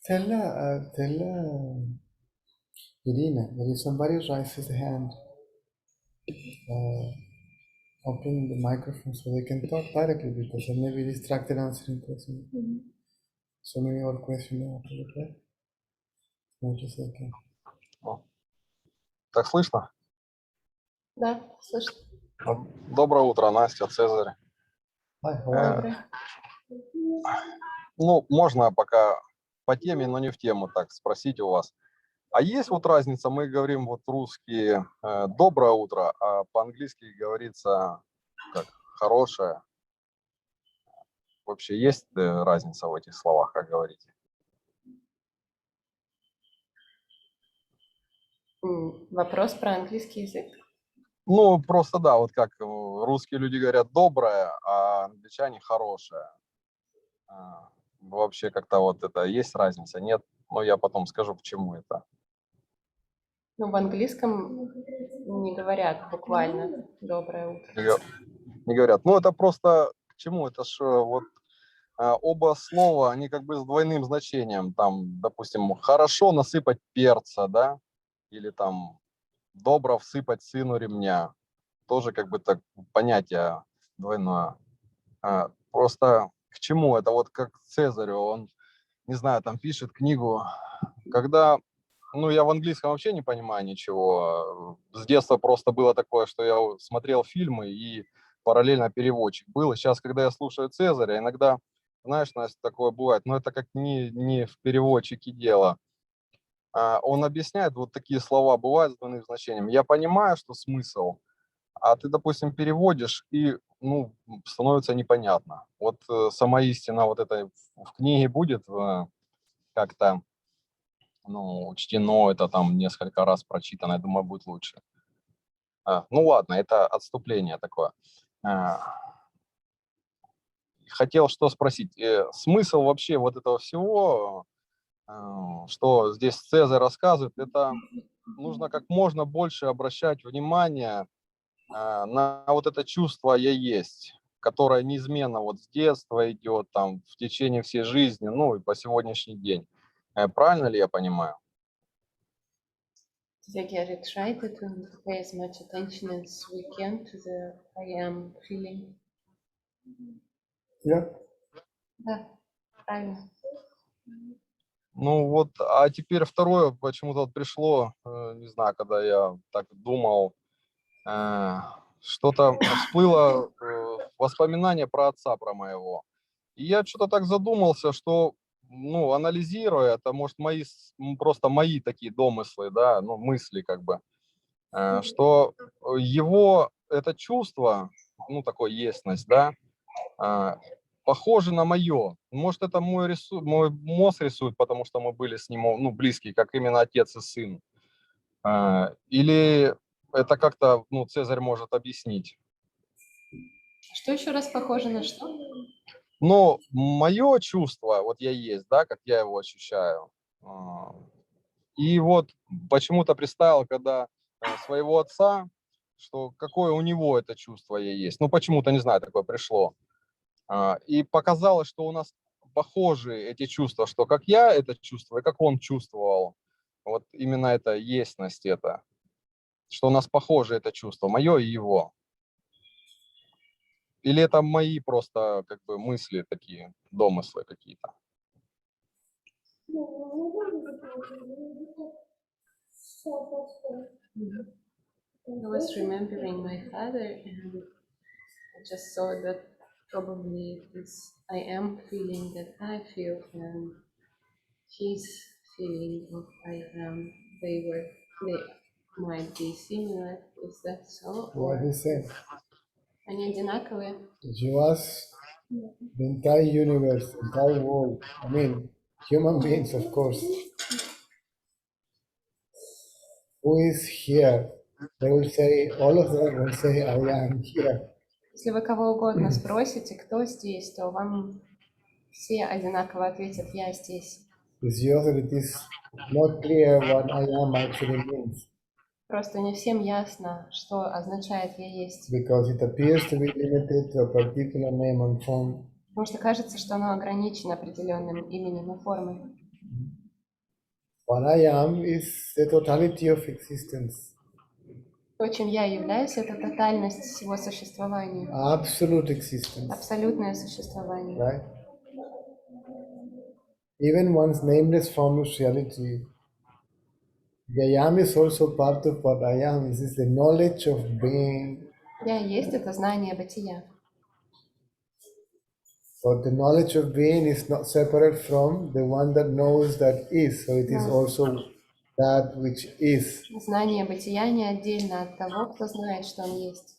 Tell Irina, there is somebody raises the hand. Open the microphone so they can talk directly because they may be distracted answering questions. So many other questions now. Okay? Just a second. Так слышно? Да, слышно. Доброе утро, Настя, Цезарь. Доброе. Ну, можно пока по теме, но не в тему, так спросить у вас. А есть вот разница, мы говорим вот русский «доброе утро», а по-английски говорится как «хорошее». Вообще есть разница в этих словах, как говорите? Вопрос про английский язык? Ну, просто да, вот как русские люди говорят «доброе», а англичане «хорошее». Вообще как-то вот это есть разница, нет? Но я потом скажу, к чему это. Ну, в английском не говорят буквально «доброе утро». Не говорят. Ну, это просто к чему? Это ж вот оба слова, они как бы с двойным значением. Там, допустим, хорошо насыпать перца, да? Или там добро всыпать сыну ремня. Тоже как бы так понятие двойное. Просто к чему? Это вот как Цезарю, он, не знаю, там пишет книгу, когда... Ну, я в английском вообще не понимаю ничего. С детства просто было такое, что я смотрел фильмы и параллельно переводчик был. И сейчас, когда я слушаю Цезаря, иногда, знаешь, Настя, такое бывает, но это как не в переводчике дело. Он объясняет, вот такие слова бывают с двойным значением. Я понимаю, что смысл, а ты, допустим, переводишь, и ну, становится непонятно. Вот сама истина вот этой в книге будет как-то ну, чтено, это там несколько раз прочитано, я думаю, будет лучше. Ну ладно, это отступление такое. Хотел что спросить. Смысл вообще вот этого всего, что здесь Цезарь рассказывает, это нужно как можно больше обращать внимание на вот это чувство «я есть», которое неизменно вот с детства идет, там, в течение всей жизни, ну и по сегодняшний день. Правильно ли я понимаю? Sehr gerne, try to pay as much attention as we can to the I am feeling. Yeah. Да, правильно. Ну вот, а теперь второе, почему-то вот пришло, не знаю, когда я так думал, что-то всплыло воспоминание про отца, про моего. И я что-то так задумался, что, ну, анализируя, это, может, просто мои такие домыслы, да, ну, мысли как бы, что его это чувство, ну, такое естность, да, похоже на мое. Может, это мой мозг рисует, потому что мы были с ним, ну, близкие, как именно отец и сын. Или это как-то, ну, Цезарь может объяснить. Что еще раз похоже на что? Но мое чувство, вот я есть, да, как я его ощущаю. И вот почему-то представил, когда своего отца, что какое у него это чувство я есть. Ну, почему-то, не знаю, такое пришло. И показалось, что у нас похожи эти чувства, что как я это чувствую, и как он чувствовал. Вот именно это естьность это. Что у нас похоже это чувство, мое и его. Или это мои просто как бы мысли такие, домыслы какие-то. I was remembering my father and I just saw that probably this I am feeling that I feel and his feeling of I am, they might be similar. Is that so? What he said. Они одинаковые? You ask the entire universe, the entire world, I mean, human beings, of course, who is here? They will say, all of them will say, I am here. Если вы кого угодно спросите, кто здесь, то вам все одинаково ответят, я здесь. It's just that it is not clear what I am actually means. Просто не всем ясно, что означает я есть. Because it appears to be limited to a particular name and form. Потому что кажется, что оно ограничено определенным именем и формой. What I am is the totality of existence. То, чем я являюсь, это тотальность всего существования. Absolute existence. Абсолютное существование. Right? Even one's nameless form of reality. The I am is also part of what I am. This is the knowledge of being. Я есть это знание бытия. But the knowledge of being is not separate from the one that knows that is. So it is also that which is. Знание бытия не отдельно от того, кто знает, что он есть.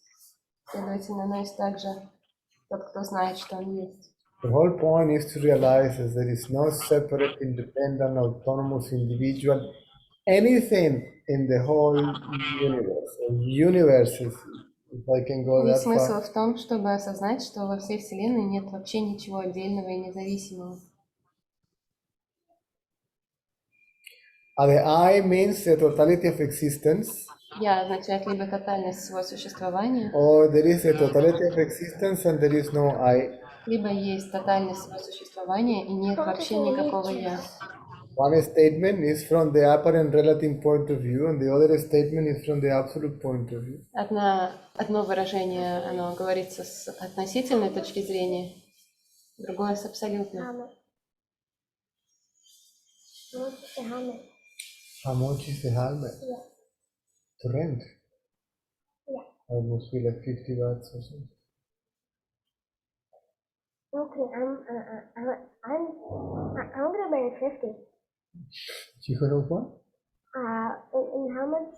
Следовательно, оно есть также тот, кто знает, что он есть. The whole point is to realize that there is no separate, independent, autonomous individual, anything in the whole universe, or universes, if I can go И that смысл far. в том, чтобы осознать, что во всей Вселенной нет вообще ничего отдельного и независимого. The I means the totality of existence, Я означает либо тотальность всего существования, or there is a totality of existence and there is no I. либо есть тотальность всего существования и нет вообще никакого «я». One statement is from the apparent relative point of view, and the other statement is from the absolute point of view. Одно выражение, оно говорится с относительной точки зрения, другое с абсолютной. How much is the helmet? Yeah. To rent? Yeah. It must be like 50 bahts or something. Okay, I'm gonna buy 50. You gonna what? And how much?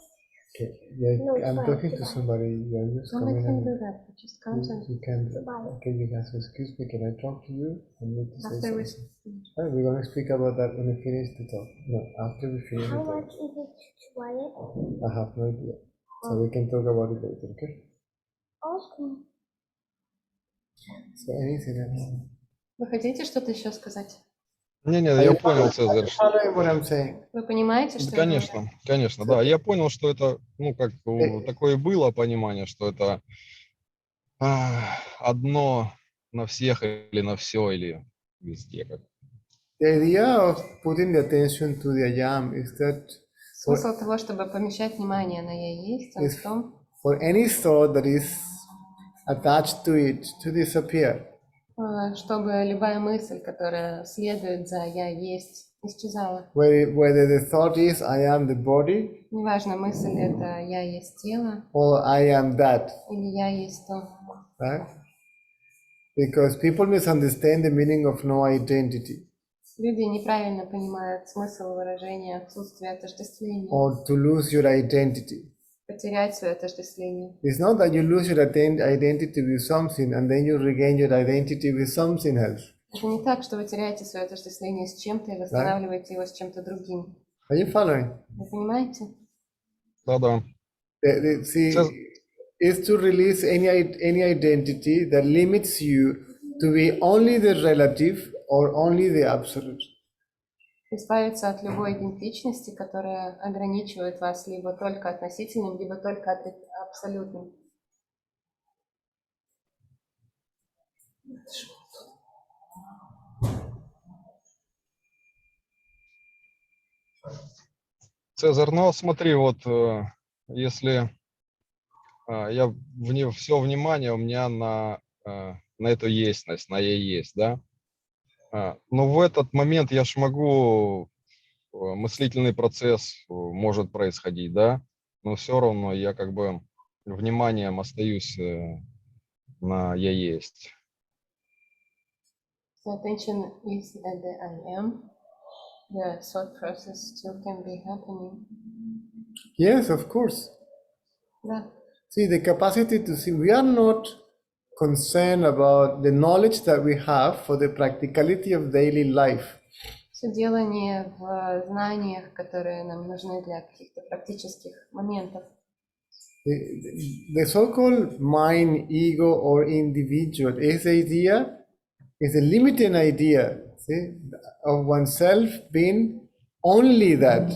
Okay, yeah, No, it's I'm fine, talking it's to fine. somebody. You're just Don't let coming him and do that. Just comes and you can. Goodbye. Okay, you guys, excuse me. Can I talk to you? I need to say after we something. We're gonna speak about that when we finish the talk. No, after we finish How the talk. much is it to buy it? I have no idea. So we can talk about it later, okay? Okay. So anything else? Вы хотите что-то еще сказать? Не-не, Are я you понял, following- Цезарь. are you following what I'm saying? Вы понимаете, что я говорю? Конечно, конечно, да. Я понял, что это, ну, как такое было понимание, что это одно на всех или на все, или везде. Как. The idea of putting the attention to the I am is that Смысл того, чтобы помещать внимание на «я есть», он в том, for any thought that is attached to it to disappear. чтобы любая мысль, которая следует за «я есть», исчезала. Whether the thought is I am the body Неважно, мысль это «я есть тело» or I am that, или «я есть то». right? Because people misunderstand the meaning of no identity Люди неправильно понимают смысл выражения отсутствия отождествления, or to lose your identity. потерять свое отождествление. It's not that you lose your identity with something and then you regain your identity with something else. Это не так, что вы теряете свое отождествление с чем-то и восстанавливаете его с чем-то другим. Are you following? Вы понимаете? Да-да. See, is to release any identity that limits you to be only the relative or only the absolute. Избавиться от любой идентичности, которая ограничивает вас либо только относительным, либо только абсолютным. Цезарь, ну смотри, вот если я все внимание у меня на эту естьность, на «я есть», да, но в этот момент я ж могу, мыслительный процесс может происходить, да, но все равно я как бы вниманием остаюсь на «я есть». So attention is at the I am. The thought process still can be happening. Yes, of course. Да. See, the capacity to see, we are not concerned about the knowledge that we have for the practicality of daily life. Все дело не в знаниях, которые нам нужны для каких-то практических моментов. The so-called mind, ego, or individual is a limiting idea, see, of oneself being only that,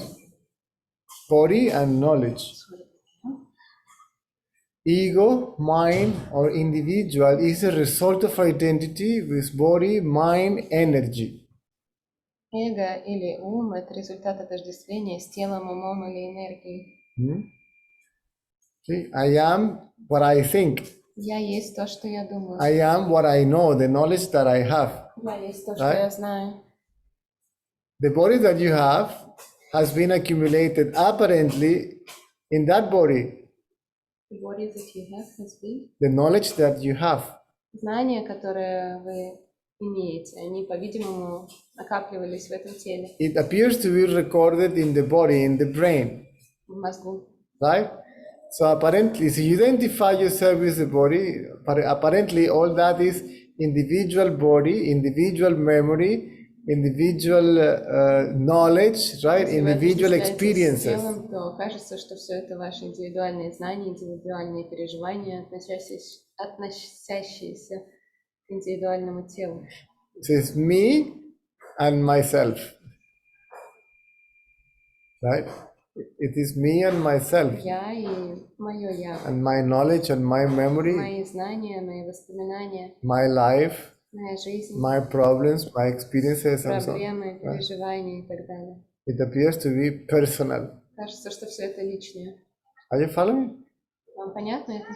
body and knowledge. Ego, mind, or individual is a result of identity with body, mind, energy. Эго или ум – это результат отождествления с телом, умом или энергией. See, I am what I think. Я есть то, что я думаю. I am what I know, the knowledge that I have. Я есть то, что Right? я знаю. The body that you have has been accumulated apparently in that body. The body that you have has been. The knowledge that you have. Знания, которые вы имеете, они, по-видимому, накапливались в этом теле, It appears to be recorded in the body, in the brain, в мозгу. right? So apparently, so you identify yourself with the body, apparently all that is individual body, individual memory, individual knowledge, right? Если вы Individual отождествляетесь с experiences. телом, то кажется, что все это ваши индивидуальные знания, индивидуальные переживания, относящиеся к индивидуальному телу. So it's me and myself, right? It is me and myself, Я и мое я. and my knowledge and my memory, Мои знания, мои воспоминания, my life, моя жизнь, my problems, my experiences, and so on. проблемы, переживания и так далее. It appears to be personal. Кажется, что все это личное. Are you following? Вам понятно это?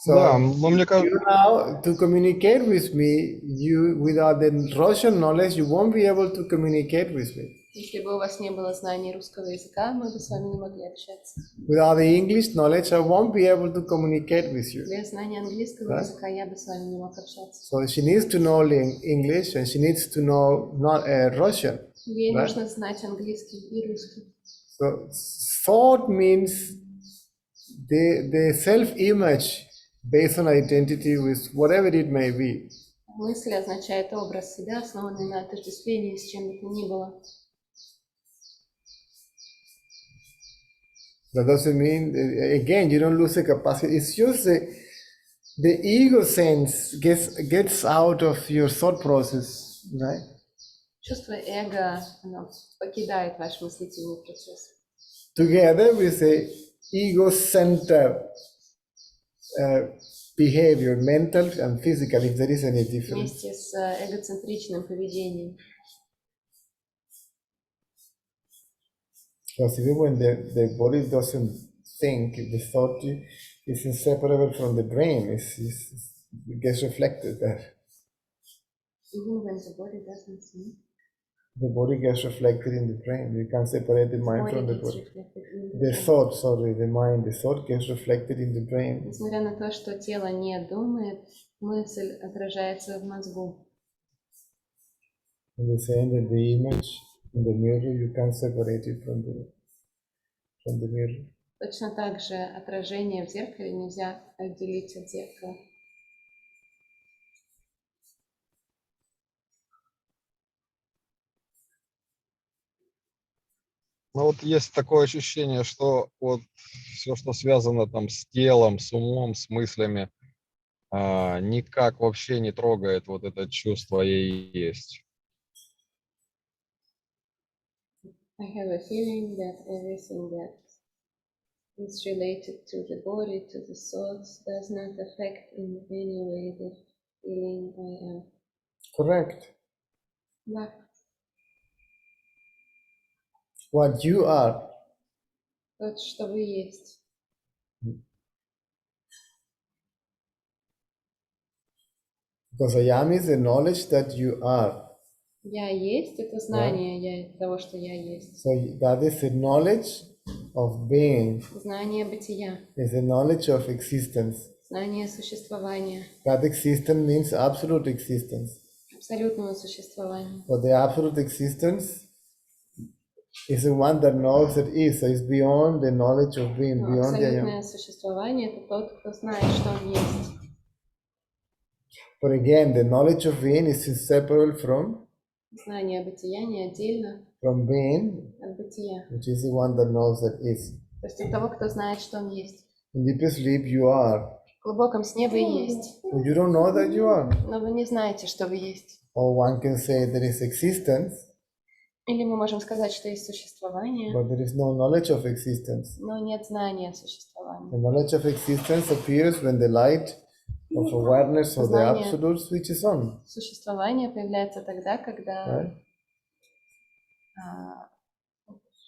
So Да, но мне кажется, you now to communicate with me, you without the Russian knowledge, you won't be able to communicate with me. Если бы у вас не было знаний русского языка, мы бы с вами не могли общаться. Without the English knowledge, I won't be able to communicate with you. Без знания английского языка я бы с вами не мог общаться. So she needs to know English and she needs to know not Russian. Ей Right. нужно знать английский и русский. So thought means the self-image based on identity with whatever it may be. Мысль означает образ себя, основанный на отождествлении с чем бы то ни было. That doesn't mean, again, you don't lose the capacity. It's just the ego sense gets out of your thought process, right? Чувство эго, оно покидает ваш мыслительный процесс. Together with the ego-centered behavior, mental and physical, if there is any difference. Вместе с эгоцентричным поведением. Because even when the body doesn't think, the thought is inseparable from the brain. It gets reflected there. Even when the body doesn't think, The body gets reflected in the brain. You can't separate the mind from the gets body. reflected in the The brain. thought, sorry, the mind, the thought gets reflected in the brain. Несмотря на то, что тело не думает, мысль отражается в мозгу. And the same that the image in the mirror, you can't separate it from the mirror. Точно так же отражение в зеркале нельзя отделить от зеркала. ну вот есть такое ощущение, что вот все, что связано там с телом, с умом, с мыслями, никак вообще не трогает вот это чувство «я есть». I have a feeling that everything that is related to the body, to the thoughts, does not affect in any way the feeling I am. Correct. Да. What you are. То, что вы есть. Because I am is the knowledge that you are. Я есть — это знание того, что я есть. So that is the knowledge of being. Знание бытия, It's the knowledge of existence. знание существования, That existence means absolute existence. абсолютного существования. But the absolute existence is the one that knows that is. So it's beyond the knowledge of being, Но beyond the I абсолютное am. существование — это тот, кто знает, что он есть. But again, the knowledge of being is inseparable from Знание бытия не отдельно being, от бытия. which is the one that knows that is. То есть от того, кто знает, что он есть. In deep sleep, you are. В глубоком сне вы есть, But you don't know that you are. но вы не знаете, что вы есть. Or one can say there is existence, Или мы можем сказать, что есть существование, but there is no knowledge of existence. но нет знания существования. The knowledge of existence appears when the light of awareness of the Знание. absolute switches on. Существование появляется тогда, когда Right?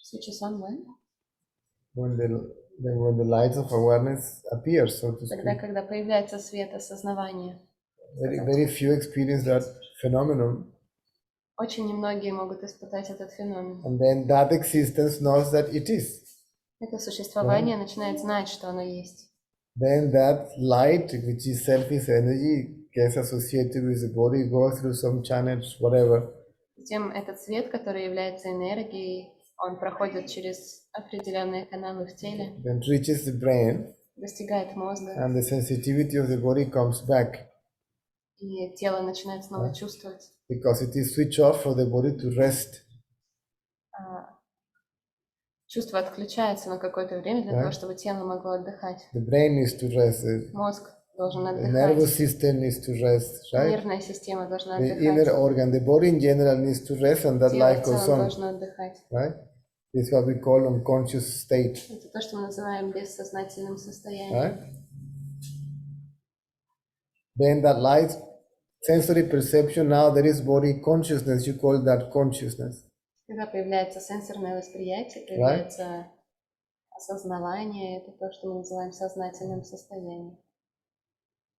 Switches on when? When the lights of awareness appear, so to Тогда, speak. когда появляется свет осознавания. Very few experience that phenomenon, Очень немногие могут испытать этот феномен. and then that existence knows that it is. Это существование начинает знать, что оно есть. Then that light, which is self is energy, gets associated with the body, goes through some channels, whatever. Затем этот свет, который является энергией, он проходит через определенные каналы в теле, Then reaches the brain, достигает мозга, and the sensitivity of the body comes back и тело начинает снова чувствовать. because it is switched off for the body to rest. Чувство отключается на какое-то время для того, чтобы тело могло отдыхать. The brain needs to rest. Мозг должен The nervous отдыхать. system needs to rest, right? Нервная система должна The inner отдыхать. organ, the body in general needs to rest, and that Тело life в goes целом on, должно отдыхать. right? This is what we call unconscious state, Это то, что мы называем бессознательным состоянием. right? Then that light, sensory perception, now there is body consciousness, you call that consciousness. Когда появляется сенсорное восприятие, появляется осознавание, это то, что мы называем сознательным состоянием.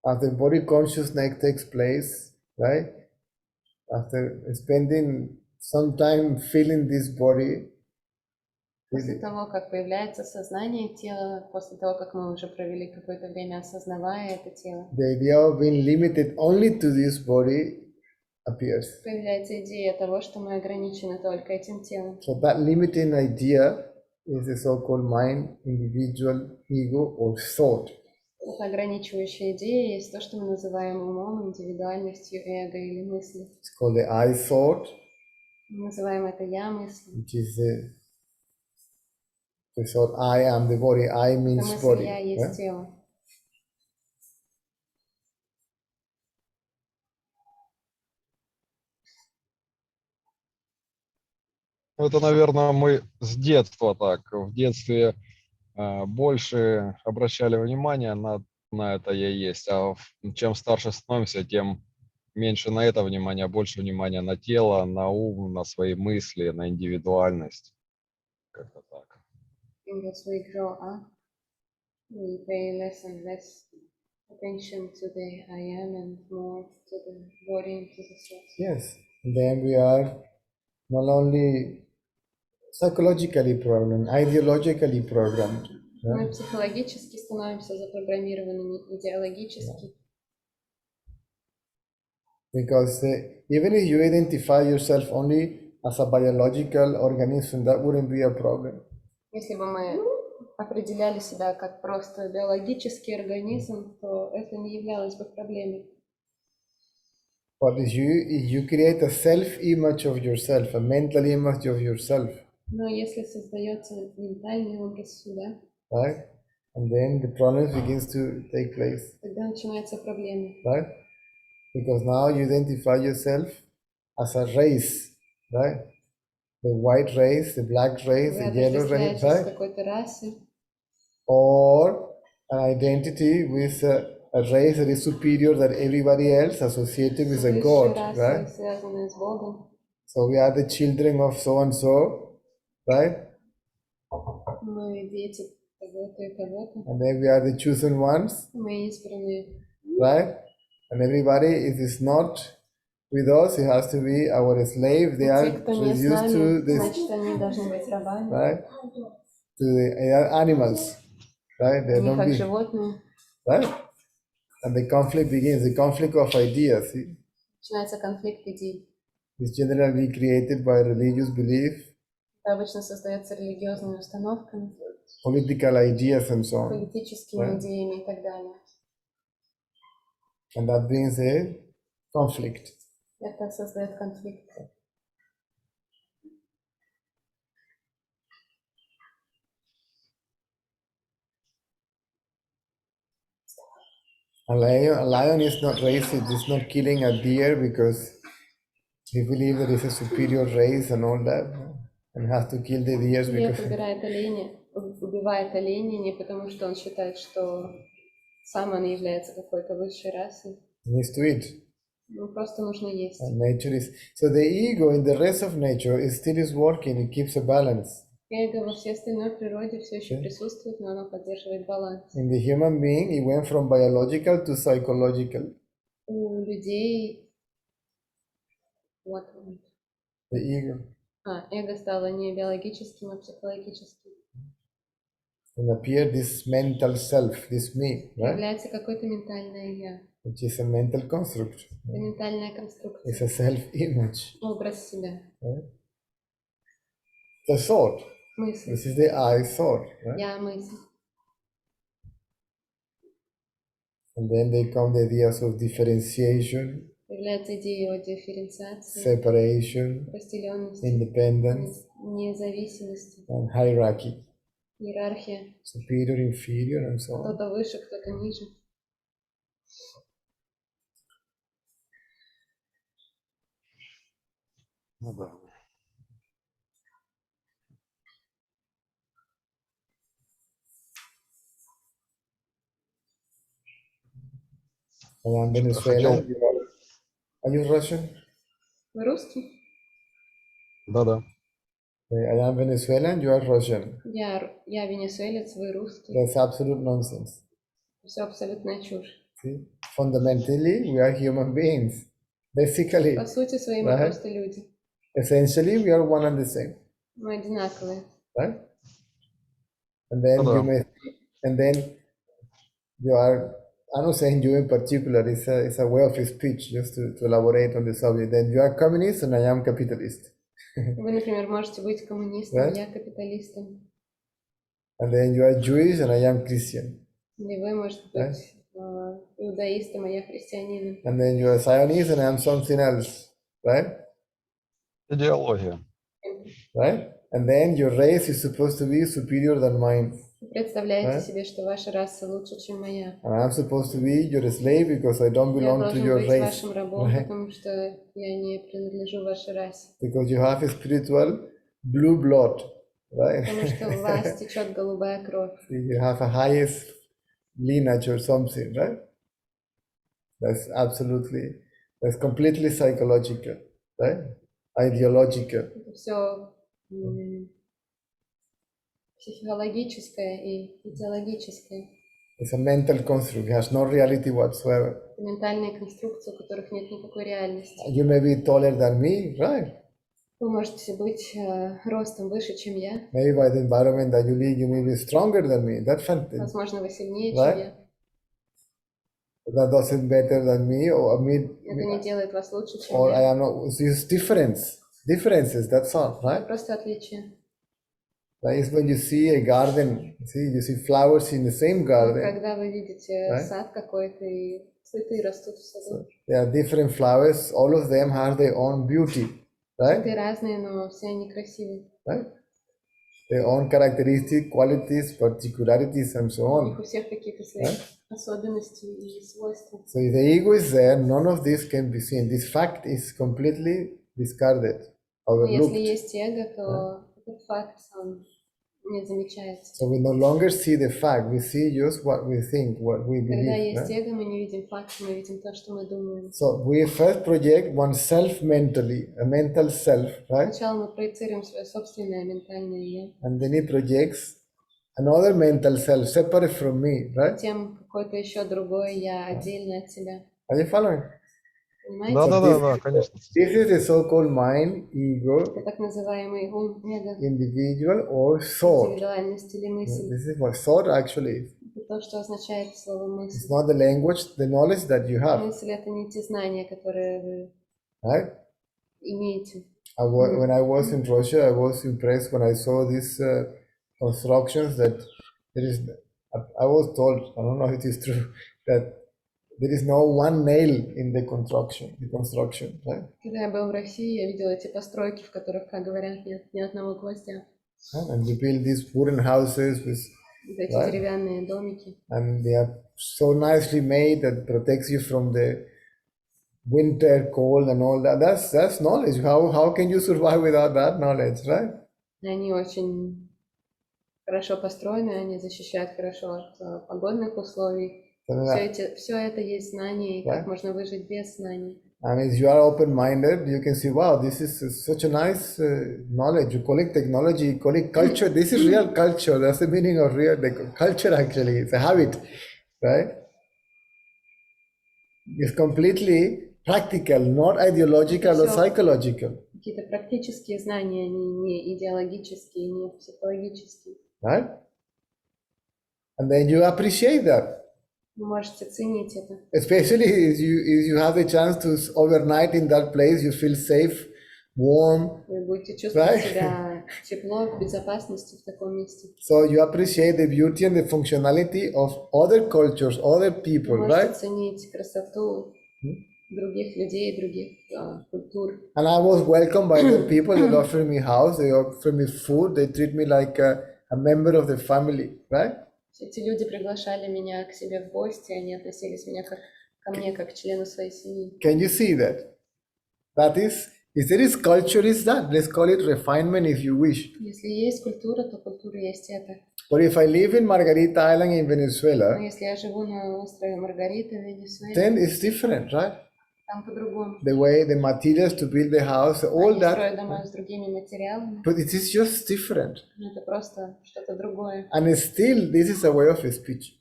After body consciousness takes place, right? After spending some time feeling this body, После того, как появляется сознание тела, после того, как мы уже провели какое-то время осознавая это тело, the idea of being limited only to this body appears. появляется идея того, что мы ограничены только этим телом. So that limiting idea is the so-called mind, individual, ego, or thought. Это ограничивающая идея есть то, что мы называем умом, индивидуальностью, эго или мыслью. It's called the I thought, Мы называем это я-мысль. which is the thought I am the body. I Это means мысль body. я Yeah? есть тело. Это, наверное, мы с детства так. В детстве больше обращали внимание на это я есть. А чем старше становимся, тем меньше на это внимание, больше внимания на тело, на ум, на свои мысли, на индивидуальность. Как-то так. And as we grow up, we pay less and less attention to the I am and more to the body and to the soul. Yes. And then we are not only psychologically programmed, ideologically programmed. Yeah? Мы психологически становимся запрограммированными, идеологически. Because even if you identify yourself only as a biological organism, that wouldn't be a problem. Если бы мы определяли себя как просто биологический организм, то это не являлось бы проблемой. But if you create a self-image of yourself, a mental image of yourself, Но если создается ментальный образ себя, right? And then the problems begins to take place, тогда начинаются проблемы. right? Because now you identify yourself as a race, right? The white race, the black race, Вы the yellow race, отождествляетесь с right? какой-то расой, Or an identity with a race that is superior than everybody else, associated with a высшей god, расой, right? связанной с Богом. So we are the children of so and so, right? Мы дети того-то и того-то. And then we are the chosen ones, Мы избранные. right? And everybody, if it's not with us, it has to be our slave. They are Те, кто не с reduced to нами, this, значит, они должны быть рабами. right? To the animals, right? They Они don't как be, животные. right? And the conflict begins, the conflict of ideas. See? Начинается конфликт идей. It's generally created by religious belief, Это обычно создается религиозными установками, political ideas, and so on. политическими идеями и так далее. And that brings a conflict. Это создает конфликт. A lion is not racist, it's not killing a deer because he believes there is a superior race and all that, and has to kill the deers Лев because убивает оленя не потому, что он считает, что сам он является какой-то высшей расой, he needs to eat. Ну, просто нужно есть. And nature is, so the ego in the rest of nature is still is working, it keeps a balance. Эго во всей остальной природе все еще присутствует, но оно поддерживает баланс. In the human being, it went from biological to psychological. У людей вот, The ego. эго стало не биологическим, а психологическим. And appeared this mental self, this me, right? Является какое-то ментальное я. Which is a mental construct. Это ментальная конструкция. It's a self-image. Образ себя. Right? The thought. Мысль. This is the I thought. Right? Я мысль. And then they come the ideas of differentiation, Появляется идея о дифференциации, separation, разделенности, independence, независимости, and hierarchy. иерархия. Superior, inferior, and so on. Кто-то выше, кто-то ниже. Ну да. I am Что-то Venezuelan. хотел. Are you Russian? Вы русский? Да-да. I am Venezuelan, you are Russian. Я венесуэлец, вы русский. That's absolute nonsense. Все абсолютная чушь. See? Fundamentally, we are human beings. Basically, По сути своей мы right? просто люди. Essentially, we are one and the same, Мы одинаковые. right? And then Hello. you may, and then you are. I'm not saying you in particular. It's a way of speech, just to elaborate on the subject. Then you are communist, and I am capitalist. Вы, например, можете быть коммунистом, Да? я капиталистом. And then you are Jewish, and I am Christian. Или вы можете Да? быть иудаистом, а я христианином. And then you are Zionist, and I am something else, right? Идеология. Right? And then your race is supposed to be superior than mine. Вы представляете Да? себе, что ваша раса лучше, чем моя. And I'm supposed to be your slave because I don't Я belong to должен your быть race. вашим рабом, Right? потому что я не принадлежу вашей расе. Because you have a spiritual blue blood, right? Потому что в вас течет голубая кровь. You have a highest lineage or something, right? That's completely psychological, right? Ideological. Это все психологическое и идеологическое. It's a mental construct. It has no reality whatsoever. Это ментальные конструкции, у которых нет никакой реальности. You may be taller than me, right? Вы можете быть ростом выше, чем я. Maybe by the environment that you live, you may be stronger than me. That's fantastic. Возможно, вы сильнее, Да? чем я. That doesn't better than me or me, Это не делает вас лучше, чем or I я. am not. It's differences. That's all, Это right? просто отличие. Like it's when you see a garden, you see flowers in the same garden. Когда вы видите Да? сад какой-то и цветы растут в саду. There are different flowers. All of them have their own beauty, right? Цветы разные, но все они красивые. Right? Their own characteristics, qualities, particularities, and so У них on. у всех какие-то свои особенности и свойства. So if the ego is there, none of this can be seen. This fact is completely discarded, Но если overlooked. есть эго, то этот факт он не замечается. So we no longer see the fact. We see just what we think, what we Когда believe. есть Right? эго, мы не видим факты, мы видим то, что мы думаем. So we first project oneself mentally, a mental self, right? Сначала мы проецируем свое собственное ментальное я, And then it projects another mental self separate from me, right? затем какое-то еще другое я отдельно от себя. Are you following? Понимаете? Да, конечно. This is the so-called mind, ego, Это так называемый ум, эго, individual, or thought. индивидуальность или мысль. This is what thought actually is. Это то, что означает слово мысль. It's not the language, the knowledge that you have, Мысль — это не те знания, которые вы right? имеете. When I was in Russia, I was impressed when I saw these constructions that there is. I was told, I don't know if it is true, that there is no one nail in the construction, right? Когда я был в России, я видела эти постройки, в которых, как говорят, нет ни одного гвоздя. And you build these wooden houses with, Вот эти Да. деревянные домики. and they are so nicely made that protects you from the winter cold and all that. That's knowledge. How can you survive without that knowledge, right? Они очень хорошо построены, они защищают хорошо от погодных условий. So Все это есть знания, и Да. как можно выжить без знаний. And if you are open-minded, you can see, wow, this is such a nice knowledge. You collect technology, you collect culture. This is real culture. That's the meaning of real culture, actually. It's a habit, right? It's completely practical, not ideological or Всё. psychological, Какие-то практические знания, они не идеологические, не психологические. right? And then you appreciate that. Вы можете ценить это. Especially if you have the chance to overnight in that place, you feel safe, warm. Вы будете чувствовать Right. себя тепло, в безопасности в таком месте. So you appreciate the beauty and the functionality of other cultures, other Вы people, можете right? ценить красоту других людей, других культур. And I was welcomed by the people. They offered me house, they offered me food, they treat me like a member of the family, right? Эти люди приглашали меня к себе в гости, они относились ко мне как к члену своей семьи. Can you see that? That is, if there is culture, is that. Let's call it refinement if you wish. Если есть культура, то культура есть это. But if I live in Margarita Island in Но Venezuela, если я живу на острове Маргарита в Венесуэле, then it's different, right? там по-другому. The way, the materials to build the house, all Они строят that. дома с другими материалами, But it is just different. но это просто что-то другое. And still, this is a way of speech,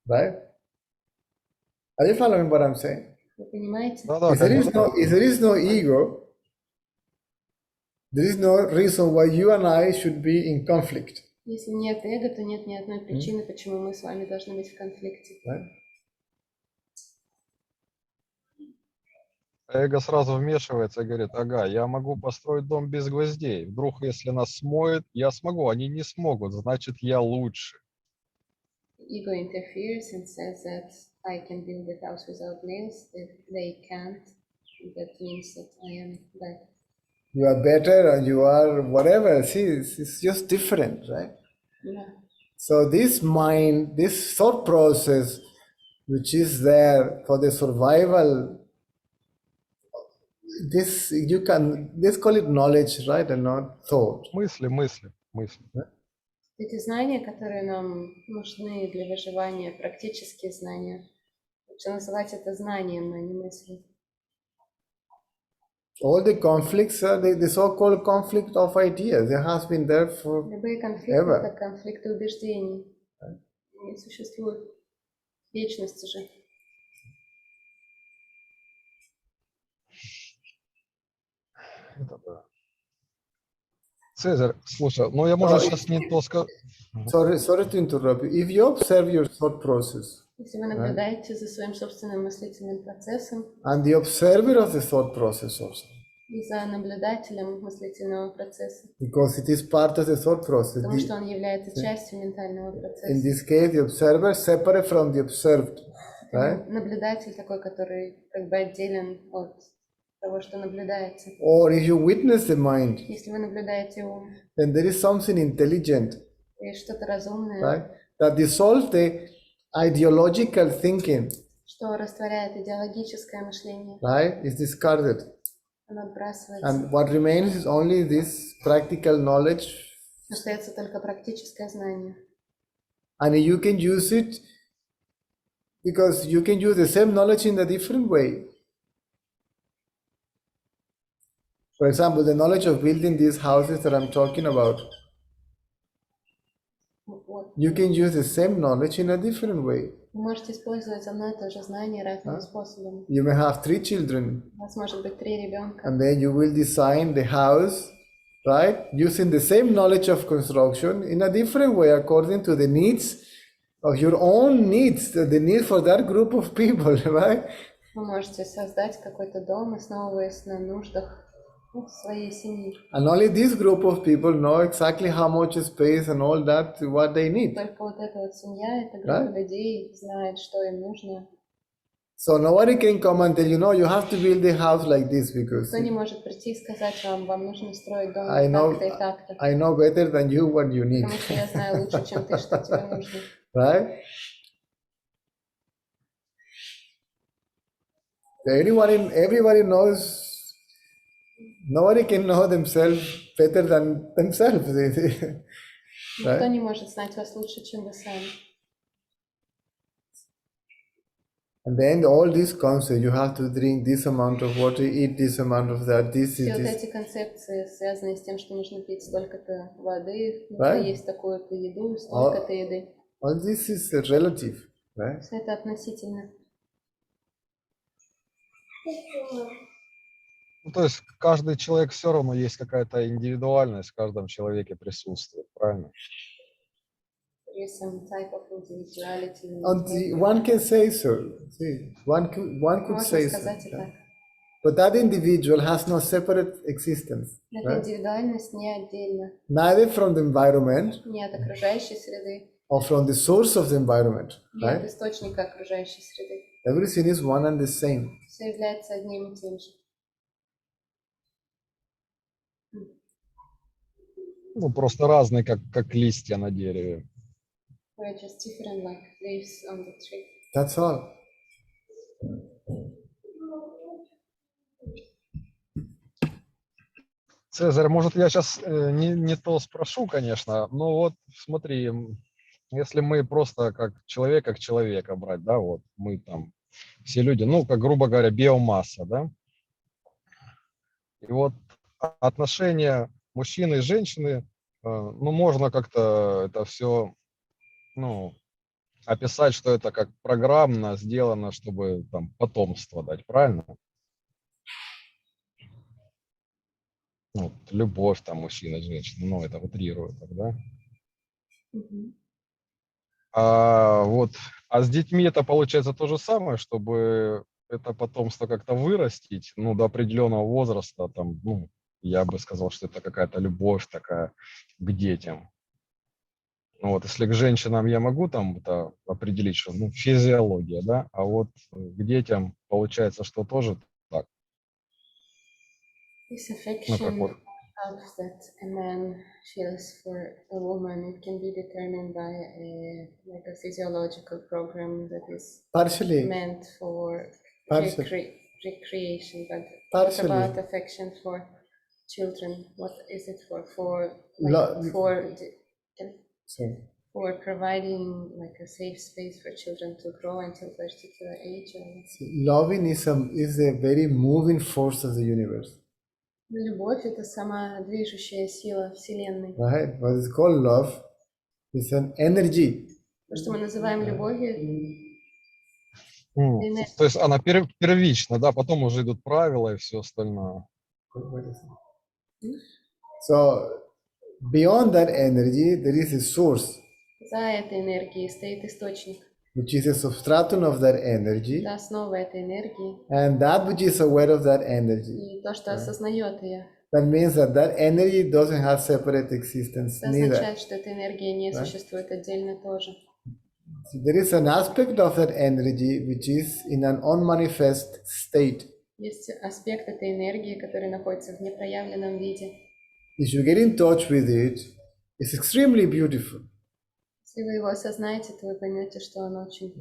right? Are you following what I'm saying? Вы понимаете? Да-да, If there конечно. is no ego, there is no reason why you and I should be in conflict, Если нет эго, то нет ни одной причины, почему мы с вами должны быть в конфликте. right? Эго сразу вмешивается и говорит, ага, я могу построить дом без гвоздей. Вдруг, если нас смоет, я смогу. Они не смогут, значит, я лучше. Ego interferes and says that I can build a house without nails, that they can't. That means that I am better. You are better or you are whatever. See, it's just different, right? Да. So this mind, this thought process, which is there for the survival, let's call it knowledge, right, and not thought. Мысли. Эти знания, которые нам нужны для выживания, практические знания, лучше называть это знанием, а не мыслью. All the conflicts are the so-called conflict of ideas. There has been there for Любые конфликты Ever. — это конфликты убеждений. Они существуют в вечности же. Это да. Цезарь, слушай, ну я, может, сейчас не то скажу. sorry to interrupt you. If you observe your thought process Если вы наблюдаете за своим собственным мыслительным процессом and the observer of the thought process also, и за наблюдателем мыслительного процесса, because it is part of the thought process. потому что он является частью ментального In процесса. this case, the observer separate from the observed, right? Наблюдатель такой, который как бы отделен от того, что наблюдается. Or if you witness the mind, Если вы наблюдаете ум, then there is something intelligent, есть что-то разумное, right? That dissolves the ideological thinking, что растворяет идеологическое мышление, right? Is discarded. оно отбрасывается. And what remains is only this practical knowledge, Остается только практическое знание. and you can use it because you can use the same knowledge in a different way. For example, the knowledge of building these houses that I'm talking about, Вот. you can use the same knowledge in a different way. Вы можете использовать одно и то же знание разными способами. You may have 3 children, У вас может быть 3 ребенка. and then you will design the house, right? Using the same knowledge of construction in a different way according to the needs of your own needs, the need for that group of people, right? Вы можете создать какой-то дом, основываясь на нуждах своей семьи. And only this group of people know exactly how much space and all that, what they need. Только вот эта вот семья, эта группа людей знает, что им нужно. So nobody can come and tell you, no, you have to build the house like this because Кто не может прийти и сказать вам нужно строить дом I know, так-то и так-то. I know better than you what you need, Потому что я знаю лучше, чем ты, что тебе нужно. right? Everybody knows. Nobody can know themselves better than themselves. Никто Right? не может знать вас лучше, чем вы сами. And then all these concepts, you have to drink this amount of water, eat this amount of that, this Все is вот this. эти концепции связаны с тем, что нужно пить столько-то воды, нужно Right. есть такую-то еду, столько-то еды. All this is relative, right? Все это относительно. Ну, то есть каждый человек все равно есть какая-то индивидуальность в каждом человеке присутствует, правильно? There is some type of individuality. One can say so. See, one could Можно say so. сказать и так. But that individual has no separate existence, Эта right? индивидуальность не отдельно, Neither from the environment не от окружающей среды, or from the source of the environment, не от right? источника окружающей среды. Everything is one and the same. Все является одним и тем же. Ну, просто разные, как листья на дереве. We're just different like leaves on the tree. That's all. Цезарь, может, я сейчас не то спрошу, конечно, но вот смотри, если мы просто как человека брать, да, вот мы там, все люди, ну, как грубо говоря, биомасса, да, и вот отношения мужчины и женщины, ну, можно как-то это все, ну, описать, что это как программно сделано, чтобы там потомство дать, правильно? Ну, любовь там мужчина, женщина, ну, это утрирует тогда. Мгм. А с детьми это получается то же самое, чтобы это потомство как-то вырастить, ну, до определенного возраста, там, ну, я бы сказал, что это какая-то любовь такая к детям. Ну, вот, если к женщинам я могу там это определить, что, ну, физиология, да, а вот к детям получается, что тоже так. This Ну, как affection вот, of that a man feels for a woman, it can be determined by like a physiological program that is Partially. meant for Partially. recreation. But Partially. what about affection for children? What is it for? Lo- Sorry. For providing like a safe space for children to grow until a particular age? Or... Loving is a very moving force of the universe. Любовь — это сама движущая сила Вселенной. Right? What is called love is an energy. То, что мы называем любовью, то есть она первична, да, потом уже идут правила и все остальное. So beyond that energy, there is a source, за этой энергией стоит источник. which is a substratum of that energy, Это основа этой энергии. and that which is aware of that energy. И то, что осознает ее. That means that energy doesn't have separate existence, Это neither. означает, что эта энергия не существует отдельно тоже. So there is an aspect of that energy which is in an unmanifest state. Есть аспект этой энергии, который находится в непроявленном виде. If you get in touch with it, it's extremely beautiful. Если вы его осознаете, то вы поймете, что он очень,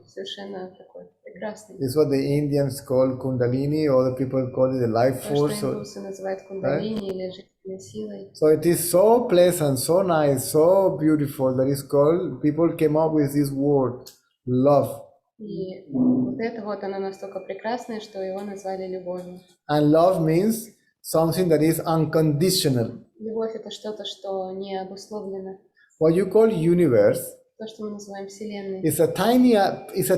совершенно такой прекрасный. It's what the Indians call Kundalini, other people call it the life То, force. что индусы называют кундалини или жизненной силой. So it is so pleasant, so nice, so beautiful that it's called, people came up with this word, love. И вот это вот, оно настолько прекрасное, что его назвали любовью. And love means something that is unconditional. Любовь — это что-то, что не обусловлено. What you call universe То, что мы называем Вселенной. is a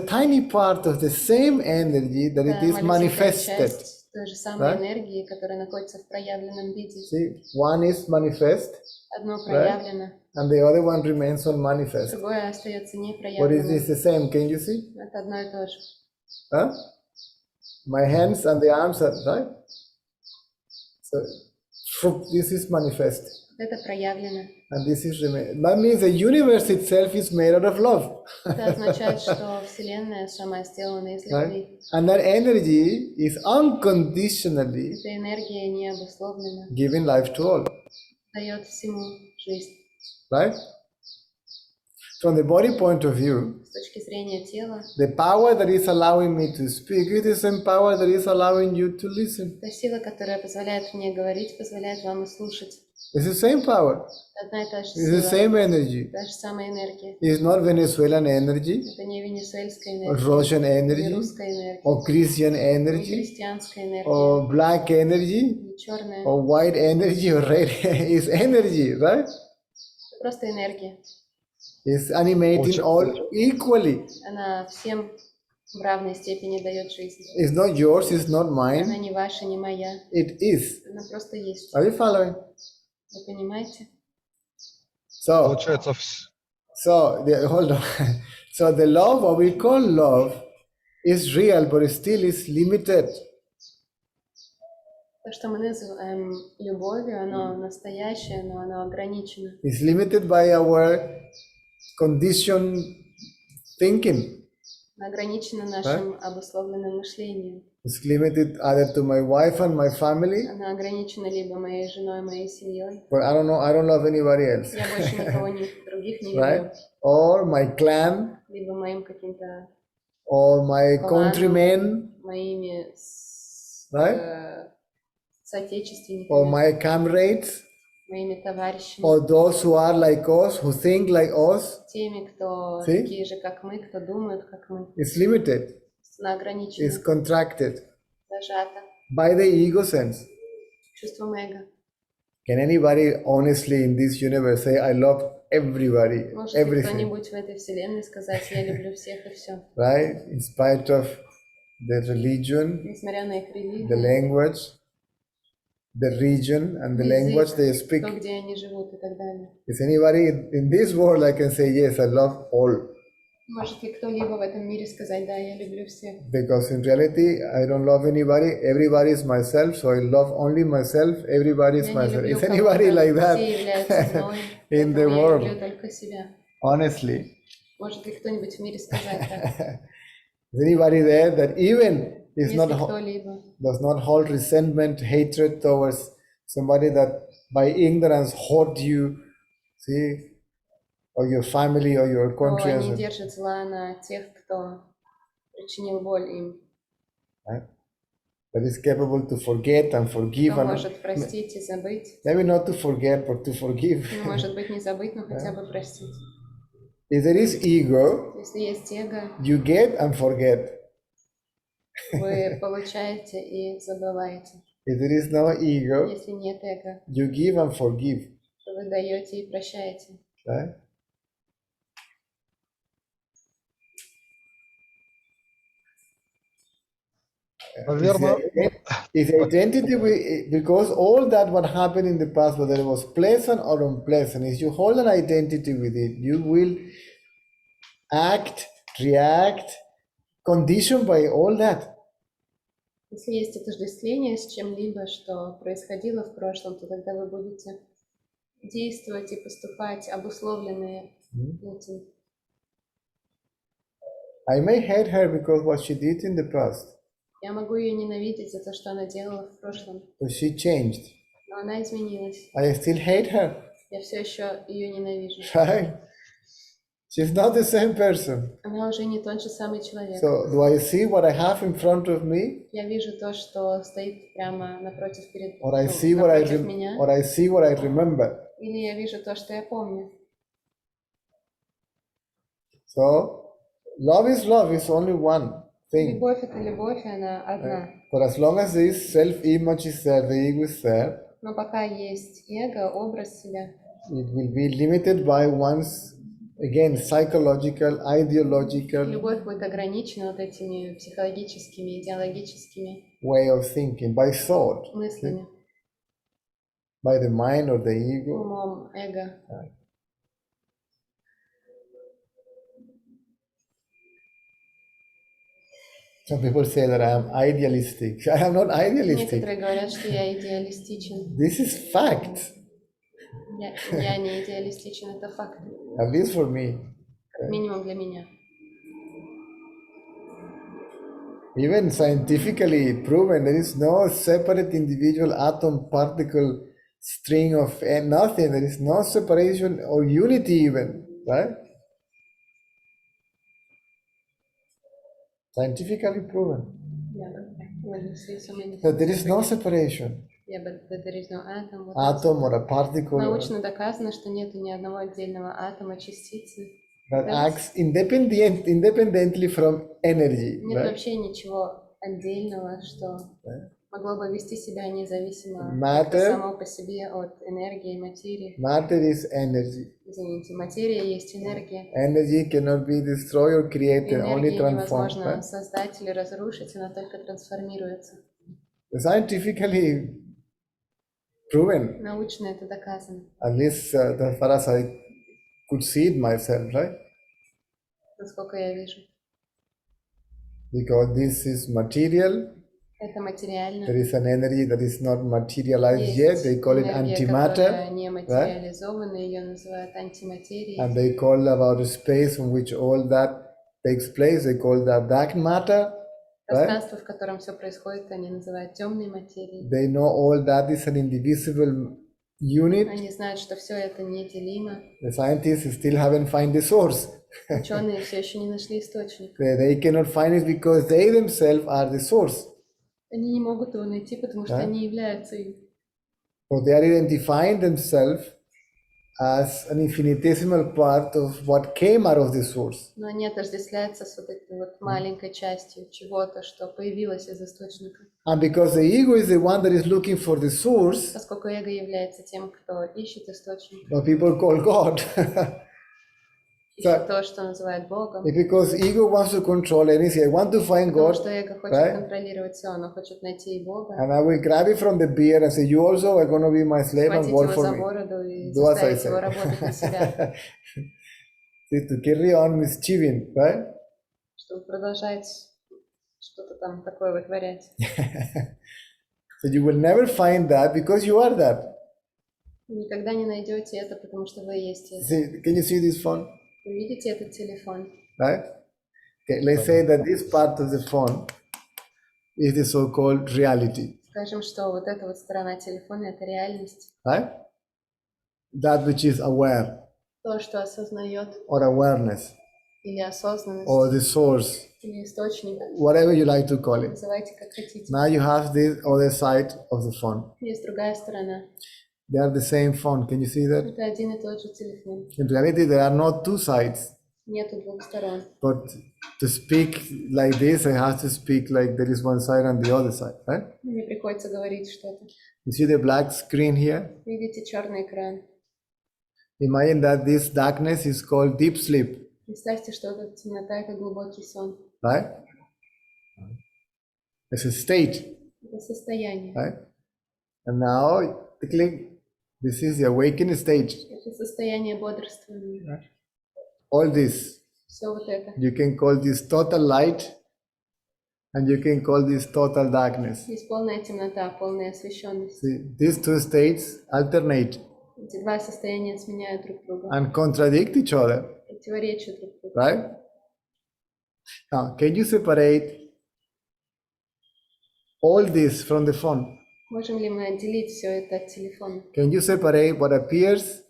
tiny part of the same energy that it is manifested. Той же самой энергии, которая находится в проявленном виде. See, one is manifest, Одно проявлено, and the other one remains unmanifest. другое остается What is непроявленным. this the same? Can you see? Это одно и то же. Huh? My hands and the arms are right. So this is manifest. Это проявлено. And this is that means the universe itself is made out of love. Это означает, что Вселенная сама сделана из любви. And that energy is unconditionally Эта энергия не обусловлена. giving life to all. Дает всему жизнь. Right? from the body point of view, С точки зрения тела, the power that is allowing me to speak is the same power that is allowing you to listen. та сила, которая позволяет мне говорить, позволяет вам и слушать. It's the same power. Одна и та же It's the сила, same energy. та же самая энергия. It's not Venezuelan energy, Это не венесуэльская or энергия, Russian не energy, русская энергия, or Christian не energy, христианская энергия, or black energy, не черная. or white energy, or red. It's energy, right? Это просто энергия. It's animating all equally. Она всем в равной степени дает жизнь. It's not yours, it's not Она mine. не ваша, не моя. It is. Она просто есть. Are you following? Вы понимаете? So, Получается, hold on. So the love, what we call love, is real, but it still is limited. То, что мы называем любовью, оно настоящее, но оно ограничено. It's limited by our conditioned thinking. Оно ограничено нашим обусловленным мышлением. It's limited either to my wife and my family, Оно ограничено либо моей женой, моей семьей. but I don't know, I don't love anybody else, Я больше никого других не люблю. right? Or my clan, Либо моим каким-то or my кланом, countrymen, моими right? соотечественниками, Or my comrades, моими товарищами, or those who are like us, who think like us. теми, кто See? такие же, как мы, кто думают, как мы. It's limited, Она it's ограничена, contracted зажата by the ego sense. чувством эго. Can anybody honestly in this universe say, I love everybody, Может ли everything, кто-нибудь в этой вселенной сказать, я люблю всех и все, right? In spite of the religion, несмотря на их the религию, language, the region, and the language they speak. то, где они живут и так далее. Is anybody in this world I can say, yes, I love all? Может ли кто-либо в этом мире сказать, да, я люблю всех? Because in reality, I don't love anybody. Everybody is myself, so I love only myself. Everybody is Я не myself. люблю Is anybody кого-то, like все являются that мной, in the поэтому я world? люблю только себя. Honestly, Может ли кто-нибудь в мире сказать так? is anybody there that even is Если not кто-либо does not hold resentment, hatred towards somebody that by ignorance hurt you, see, or your family or your country, кто не держит зла на тех, кто причинил боль им, right? That is capable to forget and forgive, кто and может простить и забыть. maybe not to forget, but to forgive. Ну, может быть, не забыть, но хотя бы простить. If there is ego, Если есть эго, you get and forget. вы получаете и забываете. If there is no ego, Если нет эго, you give and forgive, то вы даете и прощаете. right? наверное, Is identity because all that what happened in the past, whether it was pleasant or unpleasant, if you hold an identity with it, you will act, react, conditioned by all that. Если есть отождествление с чем-либо, что происходило в прошлом, то тогда вы будете действовать и поступать обусловленные этим. I may hate her because what she did in the past, Я могу ее ненавидеть за то, что она делала в прошлом, but she changed. но она изменилась. I still hate her, Я все еще ее ненавижу. right? She's not the same person. Она уже не тот же самый человек. So do I see what I have in front of me, Я вижу то, что стоит прямо напротив or I see what I напротив меня, or I see what I remember? или я вижу то, что я помню. So love is only one thing. Любовь — это любовь, и она одна. But as long as this self-image is there, the ego is there, Но пока есть эго, образ себя, it will be limited by one's, again, psychological, ideological любовь будет ограничена вот этими психологическими, идеологическими way of thinking, by thought, мыслями, by the mind or the ego. умом, эго. Some people say that I am idealistic. I am not idealistic. Некоторые говорят, что я идеалистичен. This is fact, Я не идеалистичен, это факт. at least for me. Как минимум для меня. Even scientifically proven, there is no separate individual atom, particle, string of nothing. There is no separation or unity even, right? Scientifically proven. Yeah, but when you see so many That there is no things, separation. yeah, but that there is no atom. Вот Atom or a particle научно доказано, что нету ни одного отдельного атома, частицы. that Да? acts independently from energy. Нет Right? вообще ничего отдельного, что могло бы вести себя независимо Matter. как-то само по себе от энергии, материи. Matter is energy. Извините, материя есть энергия. Energy cannot be destroyed or created, only Энергию transformed. невозможно Right? создать или разрушить, она только трансформируется. Scientifically proven, Научно это доказано. at least as far as I could see it myself, right? Насколько я вижу. Because this is material, Это материально. there is an energy that is not materialized yet, Есть they call it энергия, которая antimatter, не материализована, ее называют антиматерией. and they call about a space in which all that takes place, they call that dark matter, right? Пространство, в котором все происходит, они называют темной материей. They know all that is an indivisible unit. Они знают, что все это неделимо. The scientists still haven't found the source. Ученые все еще не нашли источник. They cannot find it because they themselves are the source. Они не могут его найти, потому что Да? они являются им. So they are identifying themselves as an infinitesimal part of what came out of the source. Но они отождествляются с вот этой вот маленькой частью чего-то, что появилось из источника. And because the ego is the one that is looking for the source, Поскольку эго является тем, кто ищет источник, what people call God. ищет то, что называют Богом. Because ego wants to control anything. I want to find Потому God, что эго хочет right? контролировать все, оно хочет найти и Бога. And I will grab it from the beard and say, you also are going to be my slave and Схватить work его for за me. бороду и Do as I заставить его работать на себя, say. See, to carry on mischieving, right? чтобы продолжать что-то там такое вытворять. So you will never find that because you are that. Никогда не найдете это, потому что вы есть это. See, can you see this phone? Вы видите этот телефон? Right? Okay, let's say that this part of the phone is the so-called reality, Скажем, что вот эта вот сторона телефона — это реальность. right? That which is aware То, что осознает, or awareness или осознанность, or the source, или источник. whatever you like to call it. Называйте как хотите. Now you have this other side of the phone. Есть другая сторона. They are the same phone. Can you see that? Это один и тот же телефон. In reality, there are not two sides. Нету двух сторон. But to speak like this, I have to speak like there is one side and the other side, right? Мне приходится говорить что-то. You see the black screen here? Видите черный экран? Imagine that this darkness is called deep sleep, Представьте, что эта темнота — это глубокий сон. right? It's a state, Это состояние. right? And now, this is the awakened stage. Это состояние бодрствования. All this, Все вот это. you can call this total light, and you can call this total darkness. Есть полная темнота, полная освещенность. See, these two states alternate Эти два состояния сменяют друг друга. and contradict each other, Противоречат друг другу. right? Now, can you separate all this from the phone? Можем ли мы отделить все это от телефона? Can you separate what appears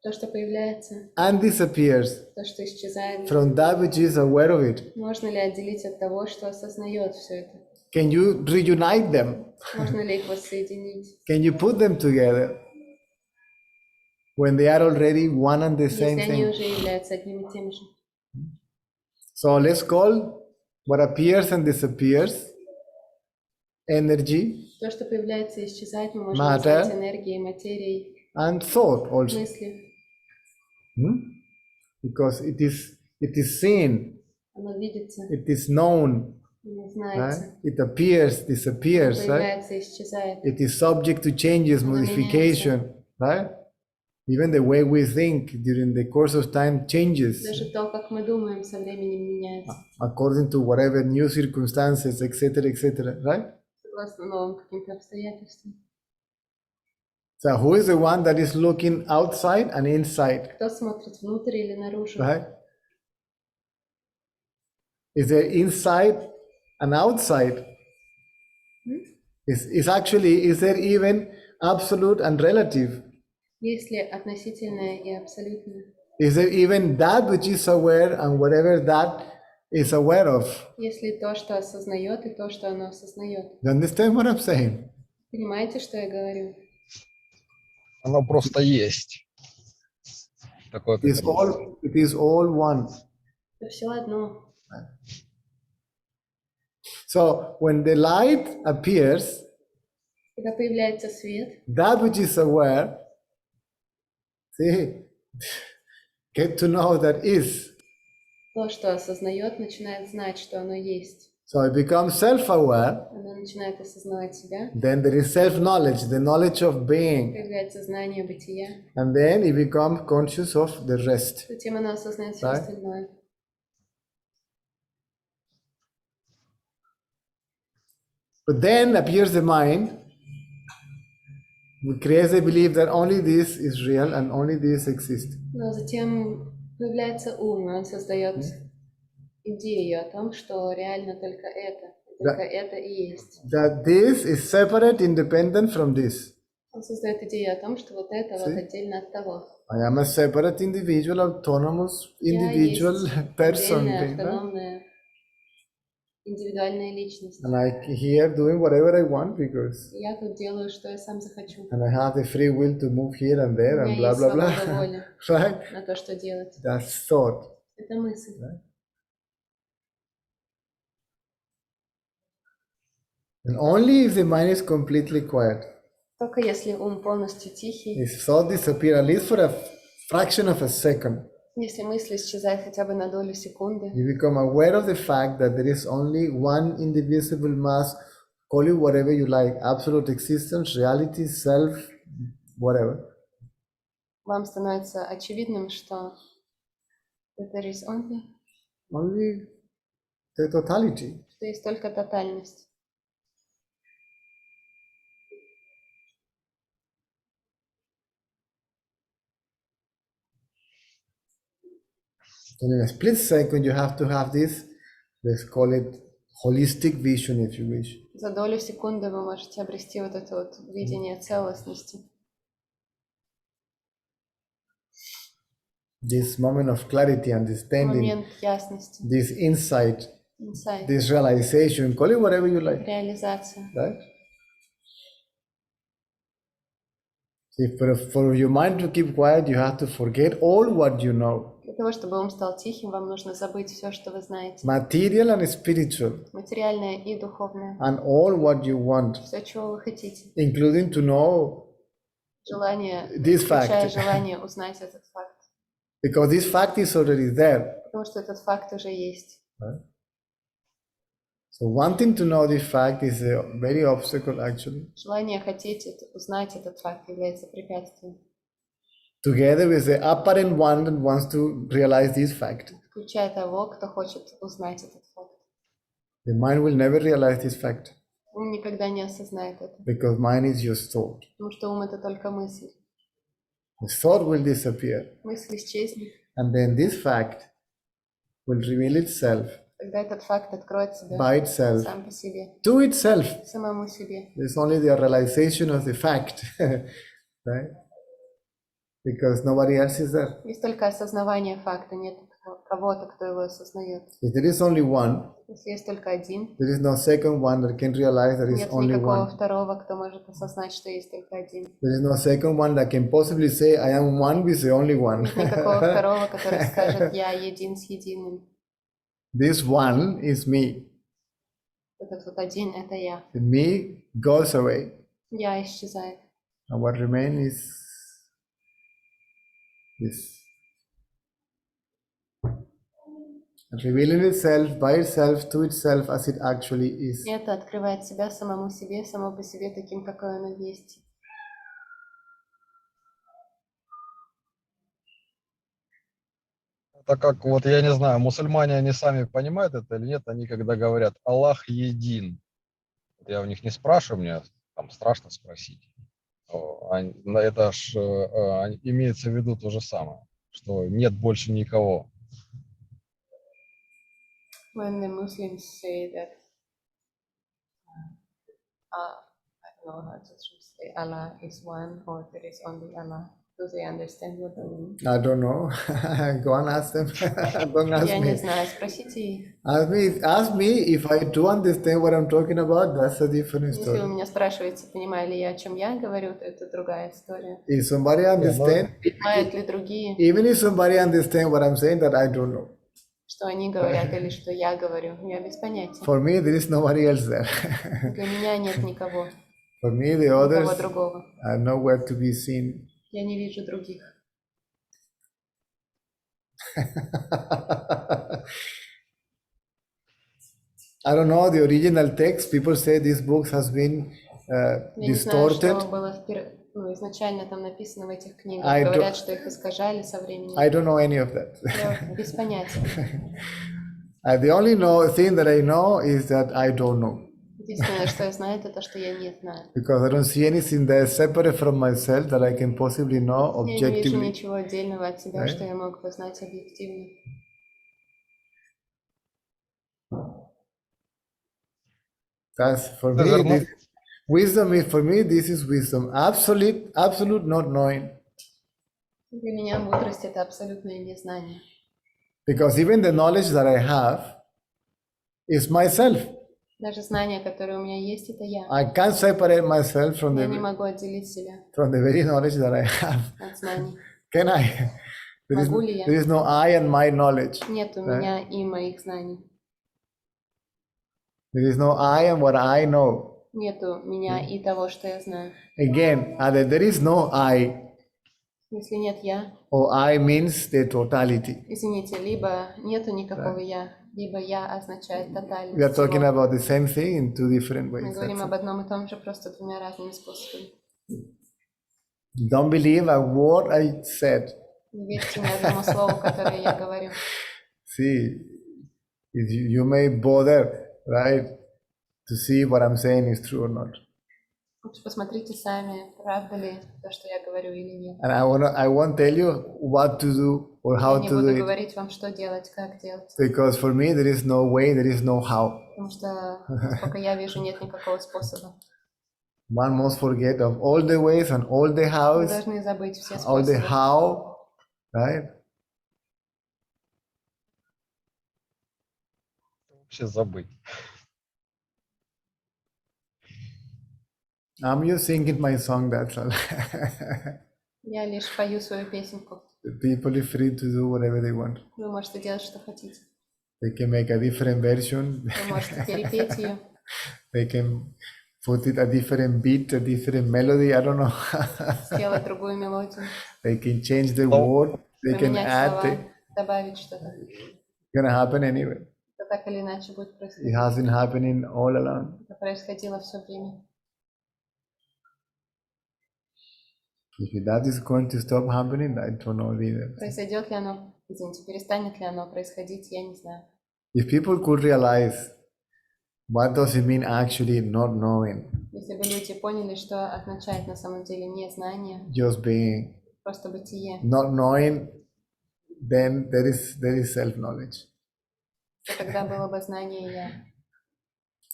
То, что появляется, and disappears то, что исчезает. from that which is aware of it? Можно ли отделить от того, что осознает все это? Can you reunite them? Можно ли их воссоединить? Can you put them together when they are already one and the Если same они thing? уже являются одним и тем же. So let's call what appears and disappears energy То, что появляется и исчезает, мы можем Matter. назвать энергией, материей, and thought also. мыслью. Because it is seen, Оно видится, it is known, оно right? знается, It appears, disappears, right? появляется и исчезает. It is subject to changes, modification, right? Even the way we think during the course of time changes Даже то, как мы думаем, со временем меняется. according to whatever new circumstances, etc., right? Согласно новым каким-то обстоятельствам. So who is the one that is looking outside and inside, Кто смотрит внутрь или наружу? right? Is there inside and outside? Is there even absolute and relative? Есть ли относительное и абсолютное? Is there even that which is aware and whatever that is aware of. Если то, что осознает, и то, что оно осознает. You understand what I'm saying? Понимаете, что я говорю? Оно просто есть. Такое, как есть. It is all one. Это все одно. So when the light appears, Когда появляется свет, that which is aware, see, get to know that is. то, что осознает, начинает знать, что оно есть. So it becomes self-aware. Оно начинает осознавать себя. Then there is self-knowledge, the knowledge of being. Появляется знание бытия. And then it becomes conscious of the rest. Затем оно осознает все Right. остальное. But then appears the mind, which creates a belief that only this is real and only this exists. Но затем появляется ум, и он создает идею о том, что реально только это и есть. That this is separate, independent from this. Он создает идею о том, что вот это вот отдельно от того. I am a separate individual, autonomous Я individual есть person. отдельная, Right? автономная, индивидуальная личность. And I here doing whatever I want because И я тут делаю, что я сам захочу. and I have the free will to move here and there У and меня blah есть blah свобода blah. воли Right? на то, что делать. That's thought. Это мысль. And only if the mind is completely quiet, Только если ум полностью тихий, if thought disappear at least for a fraction of a second, если мысль исчезает хотя бы на долю секунды, you become aware of the fact that there is only one indivisible mass, call it whatever you like, absolute existence, reality, self, whatever. вам становится очевидным, что there is Only the totality. что есть только тотальность. And in a split second, you have to have this, let's call it holistic vision, if you wish. За долю секунды вы можете обрести вот это вот видение целостности. This moment of clarity, understanding, Момент ясности, this insight, инсайт, this realization, call it whatever you like, реализация. right? If for your mind to keep quiet, you have to forget all what you know, Для того, чтобы ум стал тихим, вам нужно забыть все, что вы знаете. material and spiritual, Материальное и духовное. and all what you want, Все, чего вы хотите. including to know Желание, this включая fact, желание узнать этот факт. because this fact is already there. Потому что этот факт уже есть. Right? So wanting to know this fact is a very obstacle actually. Желание хотеть узнать этот факт является препятствием. Together with the apparent one that wants to realize this fact. Включая того, кто хочет узнать этот факт. The mind will never realize this fact Ум никогда не осознает это. because mind is just thought. Потому что ум это только мысль. The thought will disappear Мысль исчезнет. and then this fact will reveal itself Тогда этот факт откроет себя by itself сам по себе. to itself. Самому себе. There's only the realization of the fact, right? Because nobody else is there. Есть только осознавание факта, нет кого-то, кто его осознает. If there is only one, Если есть только один, there is no second one that can realize there is нет only никакого one. второго, кто может осознать, что есть только один. There is no second one that can possibly say, I am one with the only one. Нет никакого второго, который скажет, я един с единым. This one is me. Этот вот один — это я. The me goes away. Я исчезает. And what remains is this. Revealing itself by itself to itself as it actually is. И это открывает себя самому себе, само по себе таким, какой оно есть. Это как, вот я не знаю, мусульмане, они сами понимают это или нет, они когда говорят «Аллах един», я у них не спрашиваю, мне там страшно спросить. Это ж имеется в виду то же самое, что нет больше никого. When the Muslims say that I don't know how to say Allah is one or there is only Allah, Do they understand what I mean? I don't know. Go and ask them. Don't ask Я не me. знаю, спросите их. Ask me if I do understand what I'm talking about. That's a different Если вы story. меня спрашиваете, понимаю ли я, о чем я говорю, то это другая история. If somebody understand, Понимают ли другие, even if somebody understand what I'm saying, that I don't know. что они говорят или что я говорю? Я без понятия. For me, there is nobody else there. Для меня нет никого, For me, the никого others другого. are nowhere to be seen. Я не вижу других. I don't know the original text. People say this book has been Я не знаю, distorted. что было изначально там написано в этих книгах. I Говорят, что их искажали со временем. I don't know any of that. Я без понятия. The only thing that I know is that I don't know. Единственное, что я знаю, это то, что я не знаю. Because I don't see anything there separate from myself that I can possibly know Я не вижу objectively. ничего отдельного от себя, Right? что я мог бы знать объективно. That's for me. This, wisdom is for me. This is wisdom. Absolute not knowing. Для меня мудрость — это абсолютное незнание. Because even the knowledge that I have is myself. Даже знание, которое у меня есть, это я. I can't separate myself from Я не the могу отделить себя very knowledge that I have. от знаний. Can I? Могу ли я? There is no I and my knowledge. Нет у меня и моих знаний. There is no I and what I know. Нету меня и того, что я знаю. Again, either there is no I, Если нет я, or I means the totality. извините, либо нету никакого я, либо я означает We are тотальность talking всего. about the same thing in two different Мы ways. говорим That's об одном и том же, просто двумя разными способами. it. Don't believe a word I said. Не верьте ни одному слову, которое я говорю. See, if you may bother, right, to see what I'm saying is true or not. Лучше посмотрите сами, правда ли то, что я говорю или нет. And I won't tell you what to do or Я how не to буду do it. говорить вам, что делать, как делать. Because for me, there is no way, there is no how. Потому что, насколько я вижу, нет никакого способа. One must forget of all the ways and all the Вы hows, должны забыть все all the способы. how, right? Вообще забыть. I'm just singing my song, that's all. Я лишь пою свою песенку. The people are free to do whatever they want. Вы можете делать, что хотите. They can make a different version. Вы можете перепеть ее. They can put it a different beat, a different melody. I don't know. Сделать другую мелодию. They can change the word. They can Поменять add. слова. It's Добавить что-то. gonna happen anyway. Это так или иначе будет It происходить. has been happening all along. Это происходило все время. If that is going to stop happening, I don't know either. Произойдет ли оно, извините, перестанет ли оно происходить, я не знаю. If people could realize what does it mean actually not knowing, Если бы люди поняли, что означает на самом деле незнание, just being, просто бытие, not knowing, then there is self-knowledge, то тогда было бы знание «я».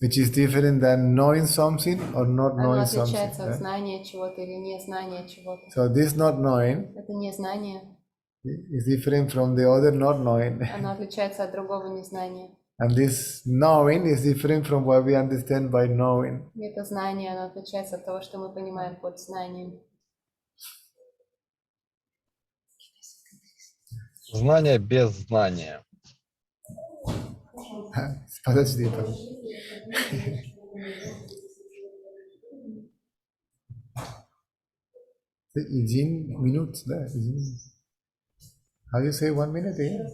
which is different than knowing something or not Оно knowing отличается something. от Right? знания чего-то или незнания чего-то. So this not knowing Это незнание, is different from the other not knowing. оно отличается от другого незнания. And this knowing is different from what we understand by knowing. И это знание, оно отличается от того, что мы понимаем под знанием. Знание без знания. Подожди там. 1 minute, да, 1 minute. How do you say 1 minute again?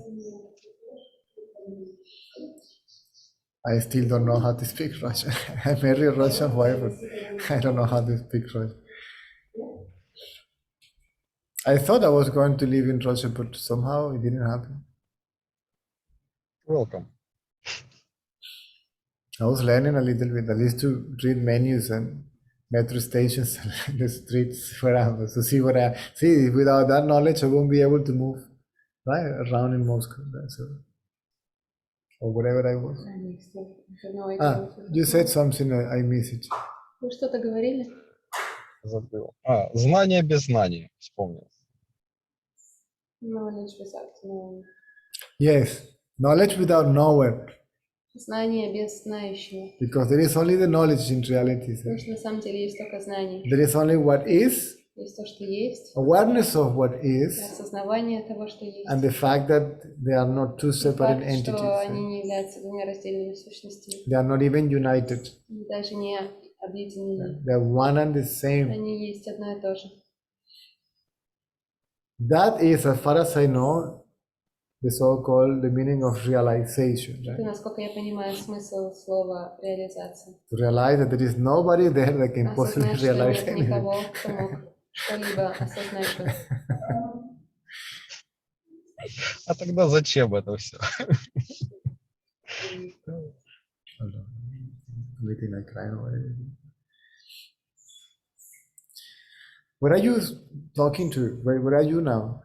I still don't know how to speak Russian. I married a Russian wife, but I don't know how to speak Russian. I thought I was going to live in Russia, but somehow it didn't happen. Welcome. I was learning a little bit. I used to read menus and metro stations and the streets where I was to see what I see. Without that knowledge, I won't be able to move right around in Moscow. So, or whatever I was. You said something. I missed it. Вы что-то говорили? Забыл. Знание без знания. Вспомнил. Knowledge without knowing. Yes, knowledge without knower, Знание без знающего. because there is only the knowledge in reality. Sir. Потому что на самом деле есть только знание. There is only what is, Есть то, что есть, awareness of what is, осознавание того, что есть. and the fact that they are not two И separate факт, что entities. они не являются двумя раздельными сущностями. They are not even united. Даже не объединены. They are one and the same. Они есть одно и то же. That is, as far as I know, the so-called the meaning of realization. Это, Right? насколько я понимаю, смысл слова реализация. To realize that there is nobody there that can possibly Осознать, что realize нет anything. никого, кто мог что-либо осознать бы. А тогда зачем это все? Hold on. Everything I cry over. Where are you talking to? Where are you now?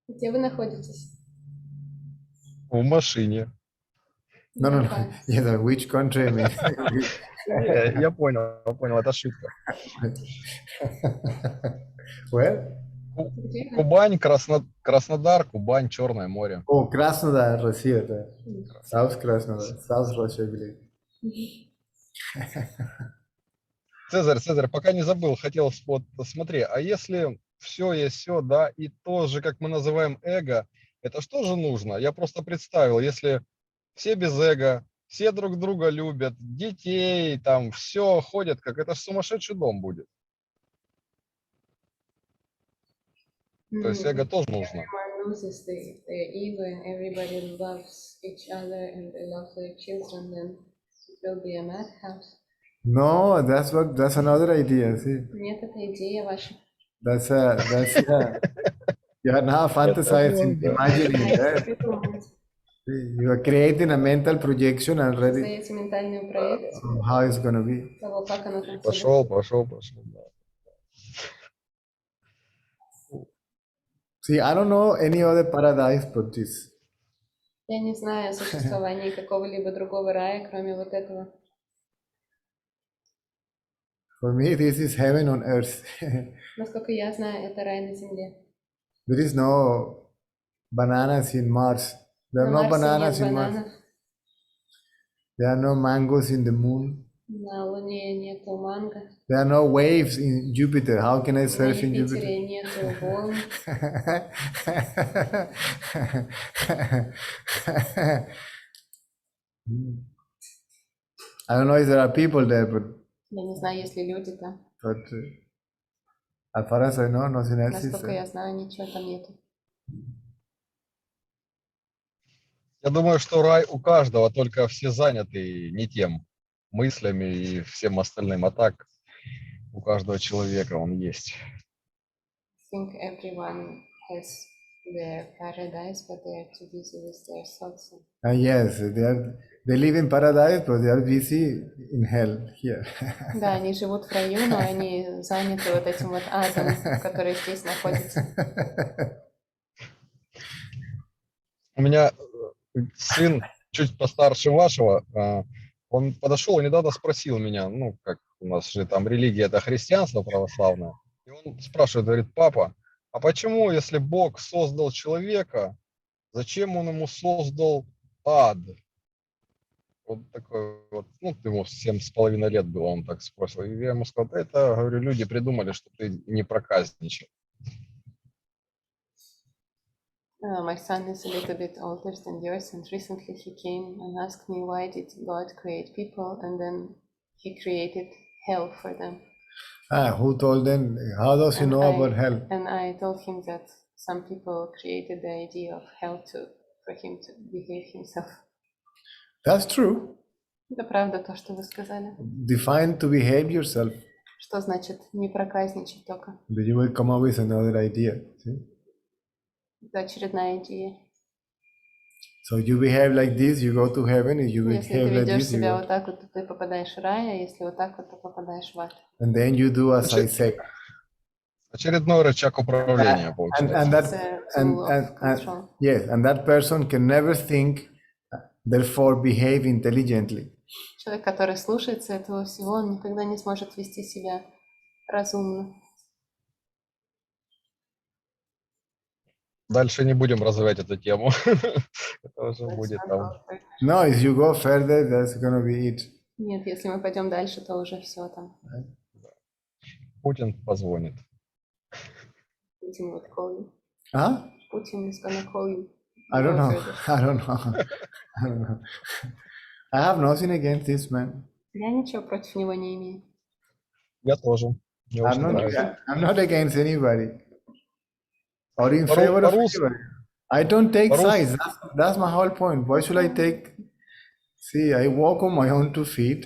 Где вы находитесь? В машине. No, no, no. Okay. Yes, which country? I mean. Я понял, это шутка. Where? Где вы? Кубань, Краснодар, Кубань, Черное море. Oh, Krasnodar, Russia. South Krasnodar, South Russia, I believe. Цезарь, пока не забыл, хотел, вот смотри, а если все есть все, да, и то же, как мы называем эго, это что же нужно? Я просто представил, если все без эго, все друг друга любят, детей, там, все ходят, как это ж сумасшедший дом будет. То есть эго тоже нужно. Everyone loses their ego and everybody loves each other and they love their children, then it will be a madhouse. No, that's another idea. See, Нет, это идея ваша. that's you are now fantasizing, да. imagining, right? Придумать. You are creating a mental projection already Создаете ментальную проекцию of how it's gonna be. того, как оно там будет. Пошел, да. See, I don't know any other paradise but this. Я не знаю о существовании какого-либо другого рая, кроме вот этого. For me, this is heaven on earth. Насколько я знаю, это рай на земле. There is no bananas in Mars. There are На no Марсе bananas нет in Mars. бананов, There are no mangoes in the moon. на Луне нету манго, There are no waves in Jupiter. How can I на surf in Jupiter? Юпитере нету волн. I don't know if there are people there, but Я не знаю, есть ли люди там. as far as I know, nothing else is Насколько there. я знаю, ничего там нету. Я думаю, что рай у каждого, только все заняты не тем мыслями и всем остальным, а так у каждого человека он есть. I think everyone has their paradise, but they are too busy with their thoughts. Yes, they live in paradise, but they are busy in hell here. Да, они живут в раю, но они заняты вот этим вот адом, который здесь находится. У меня сын чуть постарше вашего, он подошел и недавно спросил меня, ну, как у нас же там религия, это христианство православное, и он спрашивает, говорит, папа, а почему, если Бог создал человека, зачем он ему создал ад? Вот такой вот, ну, ему 7,5 лет было, он так спросил. И я ему сказал, это, говорю, люди придумали, что ты не проказничал. My son is a little bit older than yours, and recently he came and asked me why did God create people, and then he created hell for them. Who told them? How does he know about hell? And I told him that some people created the idea of hell for him to behave himself. That's true. Это правда то, что вы сказали. Define to behave yourself. Что значит не проказничать только? Then you will come up with another idea. See? Это очередная идея. So you behave like this, you go to heaven. If you Если ты behave like ведешь this, you себя go. вот так вот, то ты попадаешь в рай, а если вот так вот, то попадаешь в ад. And then you do as I say. Очередной рычаг управления получается. And It's that, a tool of control. yes, and that person can never think, therefore behave intelligently. Человек, который слушается этого всего, он никогда не сможет вести себя разумно. Дальше не будем развивать эту тему. Это уже Let's будет not там. go further. No, if you go further, that's gonna be it. Нет, если мы пойдем дальше, то уже все там. Путин позвонит. Putin would call you. Huh? Putin is gonna call you. I don't Go know. further. I don't know. I don't know. I have nothing against this man. Я ничего против него не имею. Я тоже. Мне очень нравится. I'm not against anybody or in По-ру- favor of по-русски- anybody. I don't take по-русски- sides. That's my whole point. Why should I take? See, I walk on my own 2 feet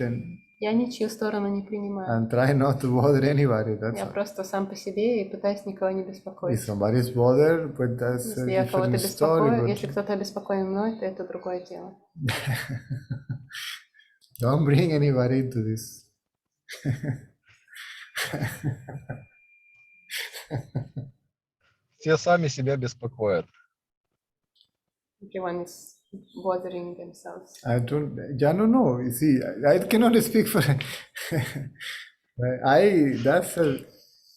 Я ничью сторону не принимаю. and try not to bother anybody. That's Я all. просто сам по себе и пытаюсь никого не If беспокоить. somebody's bothered, but that's a Если я кого-то different story. беспокою, But если кто-то обеспокоен мной, то это другое дело. don't bring anybody into this. Все сами себя беспокоят. Everyone is bothering themselves. I don't. Yeah, no. You see, I cannot speak for.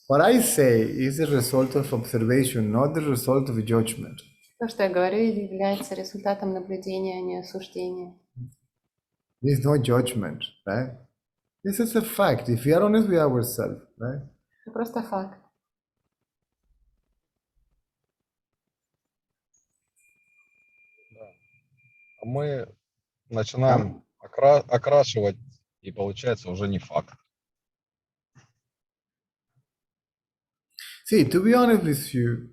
What I say is a result of observation, not the result of judgment. То, что я говорю, является результатом наблюдения, а не осуждения. There's no judgment, right? This is a fact. If we are honest with ourselves, right? Это просто факт. А мы начинаем окрашивать, и получается уже не факт. See, to be honest with you,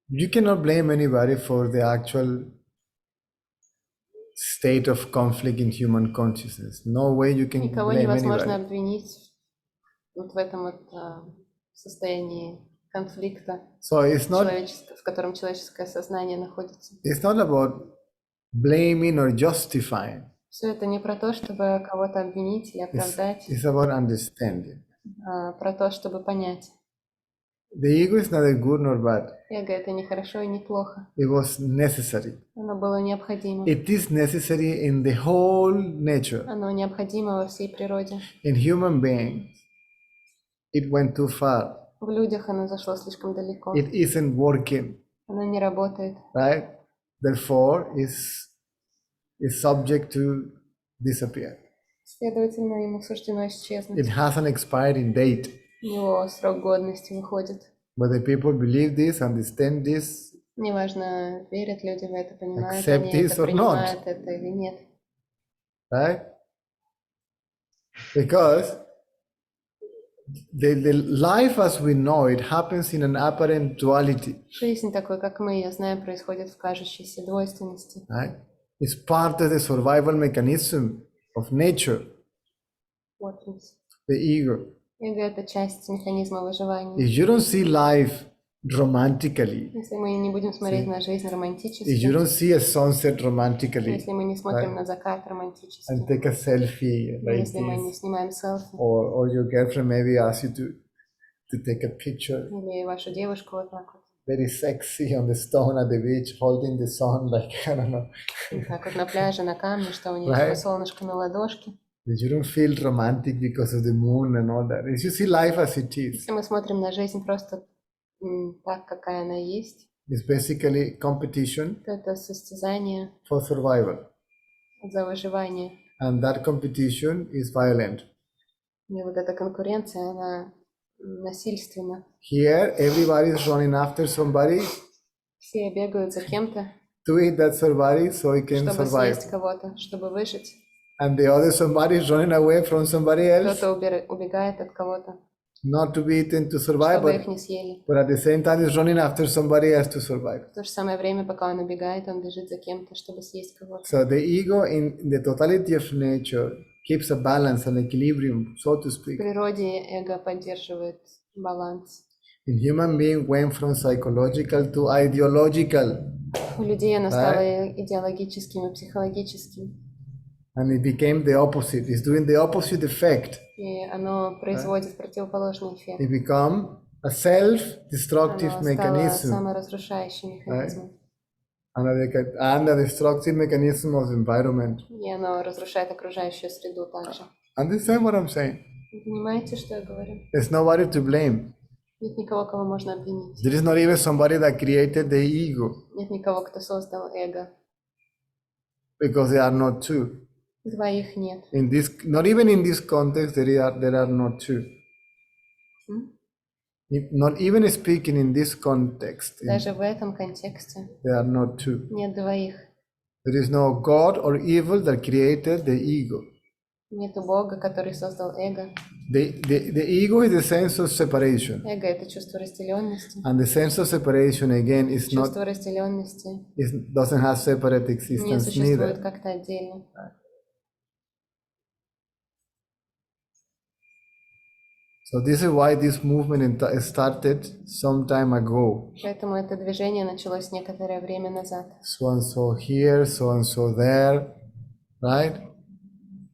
you cannot blame anybody for the actual state of conflict in human consciousness. No way you can Никого blame невозможно anybody. обвинить вот в этом вот состоянии конфликта, So it's not в котором человеческое сознание находится. it's not about blaming or justifying. Все это не про то, чтобы кого-то обвинить или оправдать, It's about understanding. а про то, чтобы понять. The ego is neither good nor bad. Эго — это не хорошо и не плохо. It was necessary. Оно было необходимо. It is necessary in the whole nature. Оно необходимо во всей природе. In human beings, it went too far. В людях оно зашло слишком далеко. It isn't working, Оно не работает. right? Therefore, is subject to disappear. Следовательно, ему суждено исчезнуть. It has an expiring date. У него срок годности выходит. Whether people believe this, understand this, Неважно, верят люди в это, понимают Accept они this это, or принимают это или нет. right? Because the life as we know it happens in an apparent duality, Жизнь такой, как мы ее знаем, происходит в кажущейся двойственности. right? It's part of the survival mechanism of nature, Вот. the ego. Эго — это часть механизма выживания. If you don't see life romantically, Если мы не будем смотреть на жизнь if you романтически, don't see a sunset romantically если мы не смотрим на закат романтически, and take a selfie like если мы не this, снимаем селфи, or your girlfriend maybe asks you to take a picture или вашу девушку вот так вот, very sexy on the stone at the beach holding the sun like I don't know, вот так вот на пляже, на камне, что у нее Right. такое солнышко на ладошке. that you don't feel romantic because of the moon and all that. If you see life as it is, Если мы смотрим на жизнь просто так, какая она есть, it's basically competition то это состязание for survival. за выживание. And that competition is violent. И вот эта конкуренция, она насильственна. Here, everybody is running after somebody Все бегают за кем-то, to eat that somebody so he can чтобы survive. съесть кого-то, чтобы выжить. And the other somebody is running away from somebody else, Кто-то убегает от кого-то, not to be eaten to survive, чтобы but, их не съели. but at the same time is running after somebody else to survive. В то же самое время, пока он убегает, он бежит за кем-то, чтобы съесть кого-то. So the ego in the totality of nature keeps a balance, an equilibrium, so to В speak. природе эго поддерживает баланс. In human being went from psychological to ideological, У людей оно стало идеологическим и психологическим. and it became the opposite. It's doing the opposite effect. И оно производит противоположный эффект. It become a self-destructive Оно стало mechanism, саморазрушающим механизмом. and a destructive mechanism of environment. И оно разрушает окружающую среду также. Understand what I'm saying? Вы понимаете, что я говорю? There's nobody to blame. Нет никого, кого можно обвинить. There is not even somebody that created the ego, Нет никого, кто создал эго. because there are not two. Двоих нет. In this, not even in this context, there are not two. Not even speaking in this context, Даже в этом контексте there are not two. нет двоих. There is no God or evil that created the ego. Нету Бога, который создал эго. The ego is the sense of separation. Эго — это чувство разделенности. And the sense of separation, again, is not, Чувство разделенности doesn't have separate не existence существует neither. как-то отдельно. So this is why this movement started some time ago. Поэтому это движение началось некоторое время назад. So and so here, so and so there, right?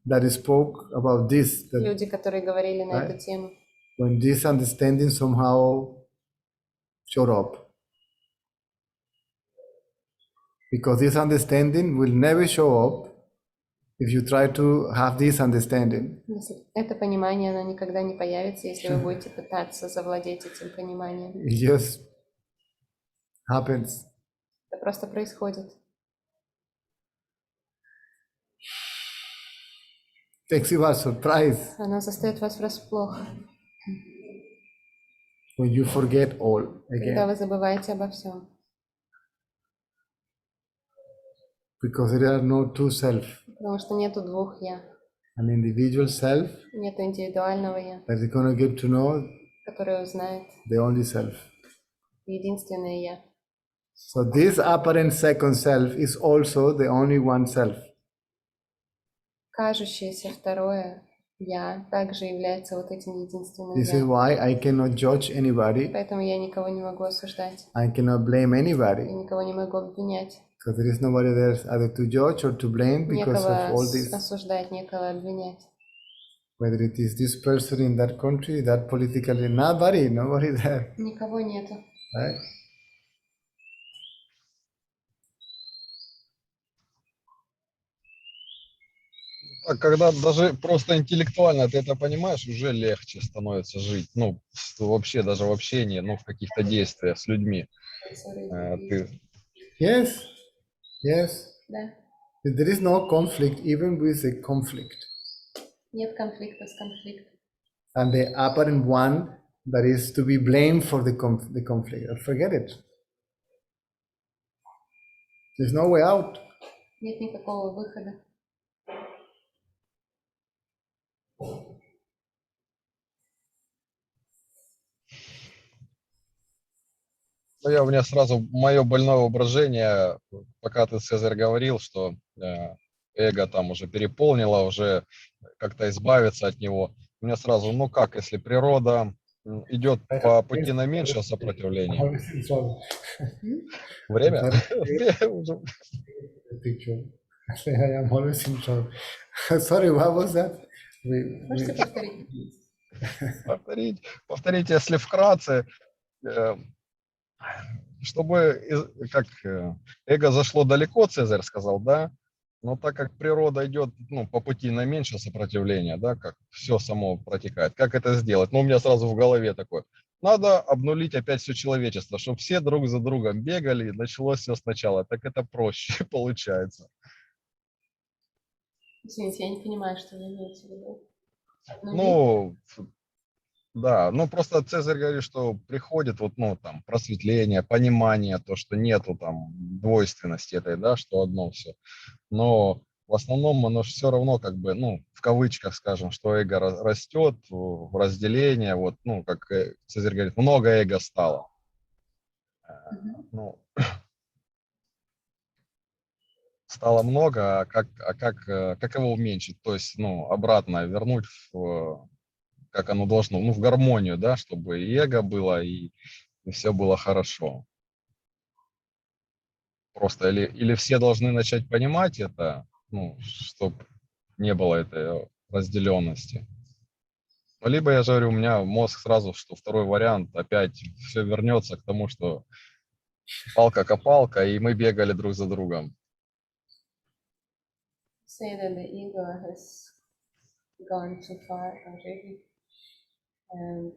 That spoke about this. That Люди, которые говорили на Right. эту тему. when this understanding somehow showed up. Because this understanding will never show up if you try to have this understanding. Если это понимание, оно никогда не появится, если вы будете пытаться завладеть этим пониманием. It just happens. Это просто происходит. Takes you by surprise Оно застает вас врасплох, when you forget all когда again. вы забываете обо всем. Because there are no two self. Потому что нету двух «я». An individual self Нету индивидуального «я», that is going to get to know которое узнает the only self. единственное «я». So this apparent second self is also the only one self. Кажущееся второе «я» также является вот этим единственным This is «я». why I cannot judge anybody. Поэтому я никого не могу осуждать, I cannot blame я anybody. никого не могу обвинять. Because there is nobody there either to judge or to blame because of Некого all this. осуждать, некого обвинять. Whether it is this person in that country, that politically, nobody there, Никого нету. right? А когда даже просто интеллектуально ты это понимаешь, уже легче становится жить. Ну, вообще даже в общении, ну, в каких-то действиях с людьми. Ты Yes, yes. Да. There is no conflict even with a conflict. Нет конфликта с конфликтом. And the apparent one that is to be blamed for the conflict, forget it. There's no way out. Нет никакого выхода. Ну, у меня сразу мое больное воображение, пока ты, Цезарь, говорил, что эго там уже переполнило, уже как-то избавиться от него. У меня сразу, ну как, если природа идет по пути наименьшего сопротивления. Время? I am always in trouble. Sorry, what was that? Можете повторить? Повторить, если вкратце, чтобы, как эго зашло далеко, Цезарь сказал, да, но так как природа идет, ну, по пути наименьшего сопротивления, да, как все само протекает, как это сделать? Ну, у меня сразу в голове такое: надо обнулить опять все человечество, чтобы все друг за другом бегали, и началось все сначала. Так это проще получается. Извините, я не понимаю, что вы имеете в виду. Ну, да, ну просто Цезарь говорит, что приходит вот, ну, там, просветление, понимание, то, что нету там двойственности этой, да, что одно все. Но в основном оно все равно как бы, ну, в кавычках скажем, что эго растет в разделение, вот, ну, как Цезарь говорит, много эго стало. Ну, стало много, а как его уменьшить? То есть, ну, обратно вернуть в, как оно должно, ну, в гармонию, да, чтобы и эго было, и все было хорошо. Просто или все должны начать понимать это, ну, чтобы не было этой разделенности. Либо, я же говорю, у меня мозг сразу, что второй вариант, опять все вернется к тому, что палка-копалка, и мы бегали друг за другом. Say that the ego has gone too far already, and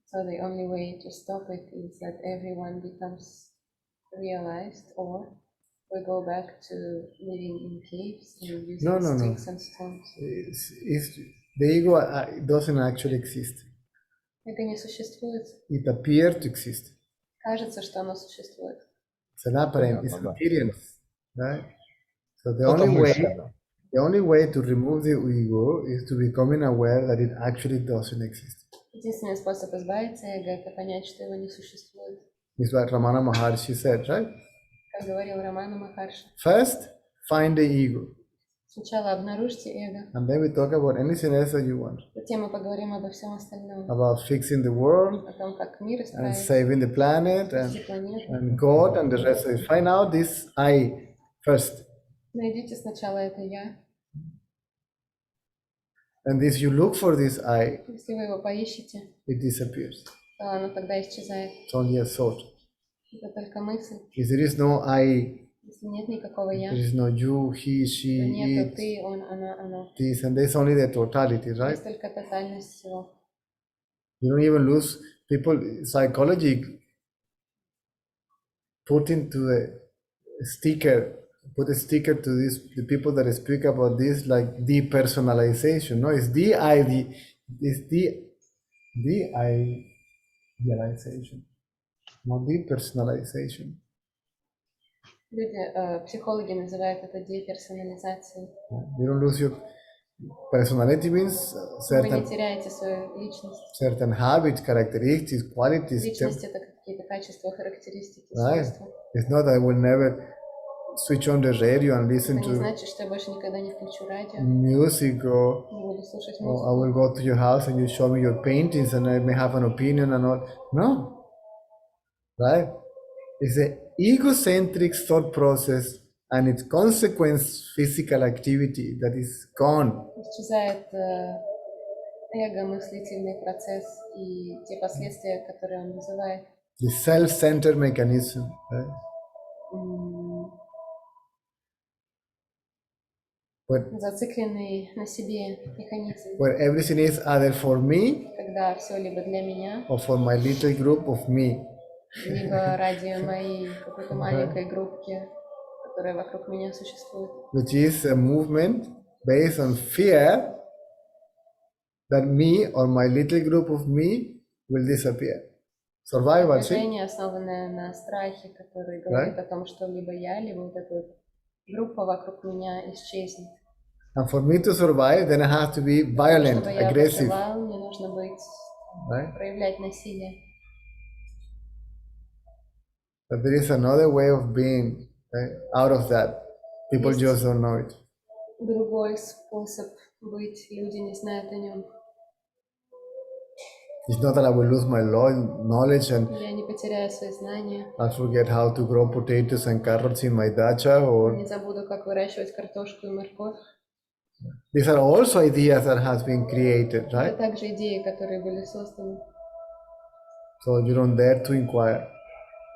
So the only way to stop it is that everyone becomes realized, or we go back to living in caves and using No, no, no. sticks and stones. The ego doesn't actually exist. Эго не существует. It appears to exist. Кажется, что оно существует. It's an apparent, Понятно, it's да. appearance, right? So the Это only way, мысли, да. the only way to remove the ego is to becoming aware that it actually doesn't exist. Единственный способ избавиться от эго – это понять, что его не существует. It's what Ramana Maharshi said, right? Как говорил Рамана Махарши. First, find the ego, Сначала обнаружьте эго, and then we talk about anything else that you want, затем мы поговорим обо всем остальном. about fixing the world О том, как мир and исправить, saving the planet спасти планету. and God and the rest of it. Find out this I first, Найдите сначала это «я». and this you look for this I, Если вы его поищете, it disappears. то оно тогда исчезает. It's only a thought. Это только мысль. If there is no I, Если нет никакого «я», there is no you, he, то she, нету it, ты, он, она, оно. this, and there's only the totality, right? Есть только тотальность всего. You don't even lose people. Psychology put into a sticker, put a sticker to this. The people that speak about this like depersonalization. No, it's de-idealization, not depersonalization. Люди, психологи называют это деперсонализацией. You don't lose your personality means Вы не certain теряете свою личность. certain habits, characteristics, qualities. Личность – это какие-то качества, характеристики, Right. свойства. It's not that I will never switch on the radio and listen Это не to значит, что я больше никогда не включу радио, music, or не буду слушать I музыку. will go to your house and you show me your paintings and I may have an opinion and all. No, right? It's an egocentric thought process and its consequence, physical activity that is gone. Исчезает эго, мыслительный процесс и те последствия, которые он вызывает. The self-centered mechanism, right? Зацикленный на себе механизм, Where everything is either for me когда все либо для меня, or for my little group of me. либо ради моей какой-то маленькой группки, которая вокруг меня существует. Which is a movement based on fear that me or my little group of me will disappear. Survival, see? Движение, основанное на страхе, который говорит о том, что либо я, либо вот эта вот группа вокруг меня исчезнет. And for me to survive, then I have to be violent, Чтобы я aggressive, выживал, мне нужно быть, right? проявлять насилие. But there is another way of being out of that. People Yes. just don't know it. Другой способ быть, люди не знают о нем. It's not that I will lose my knowledge and Я не потеряю свои знания, I'll forget how to grow potatoes and carrots in my dacha, or не забуду, как выращивать картошку и морковь. these are also ideas that has been created, Это right? также идеи, которые были созданы So you don't dare to inquire.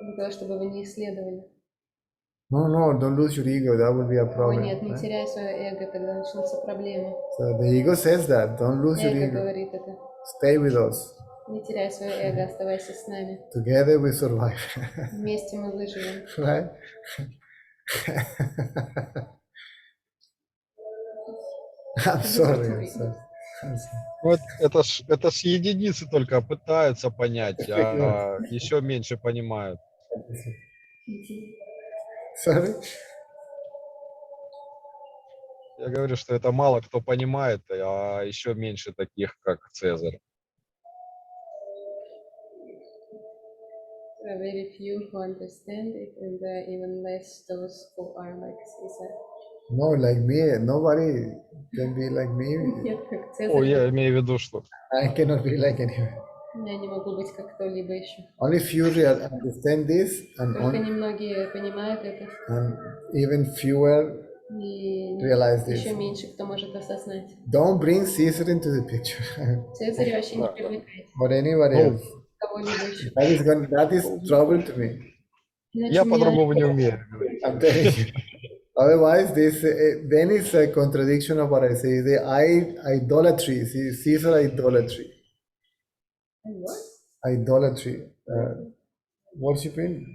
для того, чтобы вы не исследовали. No, don't lose your ego. That would be a О, problem. нет, не Right? теряй свое эго, тогда начнутся проблемы. So the ego says that. Don't lose your Эго ego. говорит это. Stay with us. Не теряй свое эго, оставайся с нами. Together we survive. Вместе мы выживем. Right? I'm sorry. I'm sorry. I'm sorry. Вот это ж единицы только пытаются понять, а еще меньше понимают. Sorry? Я говорю, что это мало кто понимает, а еще меньше таких, как Цезарь. There are very few who understand it, and there are even less those who are like Caesar. No, like me. Nobody can be like me. Нет, как О, Цезарь. я имею в виду, что I cannot be like anyone. Я не могу быть как кто-либо еще. Only few understand this, Только немногие понимают это, and even fewer и realize this. еще меньше кто может осознать. Don't bring Caesar into the picture, Цезарь вообще не привлекает or anybody Ну, else. кого-либо еще. That is trouble to me. Иначе я меня- по-другому не умею говорить. I'm telling you. Otherwise, this then it's a contradiction of what I say. The idolatry, Caesar idolatry. What? idolatry, worshiping,